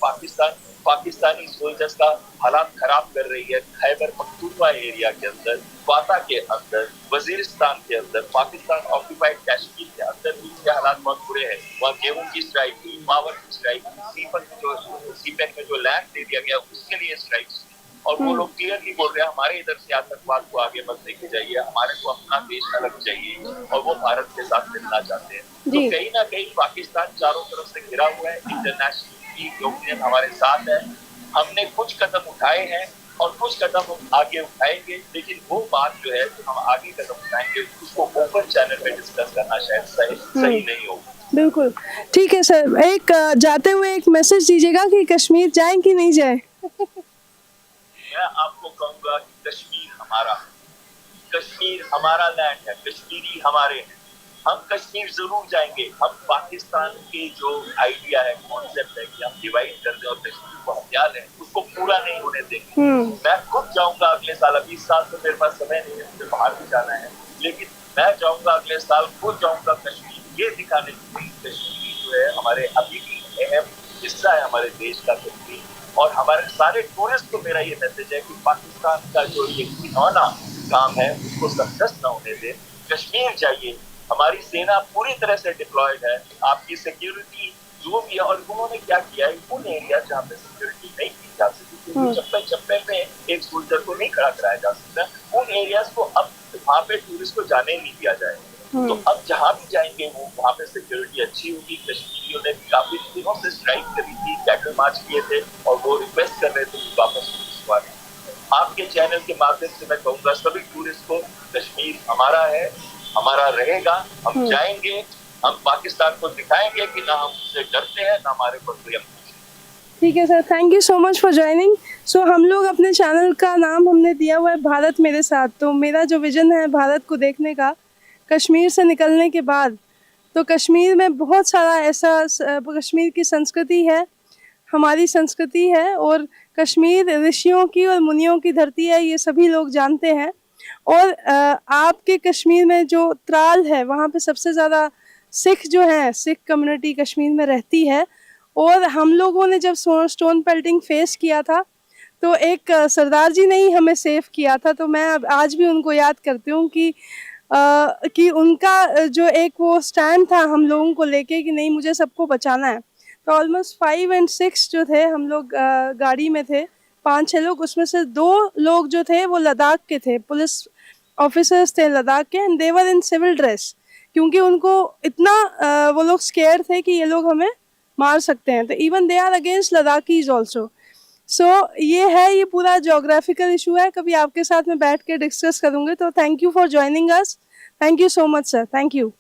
पाकिस्तानी सोल्जर्स का हालात खराब कर रही है। खैबर पख्तूनख्वा एरिया के अंदर, फाता के अंदर, वजीरिस्तान के अंदर, पाकिस्तान ऑक्यूपाइड कश्मीर के अंदर भी इसके हालात बहुत बुरे हैं। वहाँ गेहूं की स्ट्राइक हुई, पावर की स्ट्राइक हुई, सीपेक में जो लैंड दे दिया गया उसके लिए स्ट्राइक हुई। और वो लोग क्लियरली बोल रहे हैं हमारे इधर से आतंकवाद को आगे मत लेके जाइए, हमारे को अपना देश अलग चाहिए और वो भारत के साथ मिलना चाहते हैं। तो कहीं ना कहीं पाकिस्तान चारों तरफ से घिरा हुआ है। इंटरनेशनल यूनियन हमारे साथ है। हमने कुछ कदम उठाए हैं और कुछ कदम हम आगे उठाएंगे, लेकिन वो बात जो है जो हम आगे कदम उठाएंगे उसको ओपन चैनल में डिस्कस करना शायद सही नहीं होगा। बिल्कुल ठीक है सर। एक जाते हुए एक मैसेज दीजिएगा कि कश्मीर जाए कि नहीं जाए। मैं आपको कहूंगा कि कश्मीर हमारा लैंड है, कश्मीरी हमारे हैं। हम कश्मीर जरूर जाएंगे। हम पाकिस्तान के जो आइडिया है, कॉन्सेप्ट है कि हम डिवाइड कर दें और कश्मीर को हथियार लें, उसको पूरा नहीं होने देंगे। मैं खुद जाऊंगा अगले साल। अभी इस साल तो मेरे पास समय नहीं है, मुझे बाहर भी जाना है, लेकिन मैं जाऊंगा अगले साल, खुद जाऊंगा कश्मीर, ये दिखाने के लिए कश्मीर जो है हमारे अभी भी अहम हिस्सा है हमारे देश का कश्मीर। और हमारे सारे टूरिस्ट को मेरा ये मैसेज है कि पाकिस्तान का जो ये घिनौना काम है उसको सक्सेस न होने दे। कश्मीर जाइए, हमारी सेना पूरी तरह से डिप्लॉयड है। आपकी सिक्योरिटी जो भी है, और उन्होंने क्या किया है उन एरिया जहाँ पे सिक्योरिटी नहीं की जा सकती, चप्पे पे एक सोल्जर को नहीं खड़ा कराया जा सकता, उन एरियाज को अब वहाँ पे टूरिस्ट को जाने नहीं दिया जाए। तो अब जहाँ भी जाएंगे वो वहाँ पे सिक्योरिटी अच्छी होगी। कश्मीरियों ने काफी दिनों से स्ट्राइक करी थी, कैटल मार्च किए थे और वो रिक्वेस्ट कर रहे थे कि वापस। आपके चैनल के माध्यम से मैं कहूँगा सभी टूरिस्ट को कश्मीर हमारा है, हमारा रहेगा। हम जाएंगे, हम पाकिस्तान को दिखाएंगे कि ना हम उससे डरते हैं ना हमारे पर कोई। ठीक है sir, thank you so much for joining. So हम लोग अपने चैनल का नाम हमने दिया हुआ है भारत मेरे साथ। तो मेरा जो विजन है भारत को देखने का कश्मीर से निकलने के बाद, तो कश्मीर में बहुत सारा ऐसा, कश्मीर की संस्कृति है, हमारी संस्कृति है, और कश्मीर ऋषियों की और मुनियों की धरती है, ये सभी लोग जानते हैं। और आपके कश्मीर में जो त्राल है वहाँ पे सबसे ज़्यादा सिख जो हैं, सिख कम्युनिटी कश्मीर में रहती है। और हम लोगों ने जब स्टोन पेल्टिंग फेस किया था तो एक सरदार जी ने ही हमें सेव किया था। तो मैं अब आज भी उनको याद करती हूँ कि उनका जो एक वो स्टैंड था हम लोगों को लेके कि नहीं मुझे सबको बचाना है। तो ऑलमोस्ट 5 और 6 जो थे हम लोग गाड़ी में थे, 5-6 लोग, उसमें से 2 लोग जो थे वो लद्दाख के थे, पुलिस ऑफिसर्स थे लद्दाख के, and they were in civil dress, क्योंकि उनको इतना वो लोग स्केयर थे कि ये लोग हमें मार सकते हैं। तो even they are against Ladakhis also. So ये है, ये पूरा जोग्राफिकल इशू है, कभी आपके साथ में बैठ के डिस्कस करूँगी। तो thank you for joining us, thank you so much sir, thank you.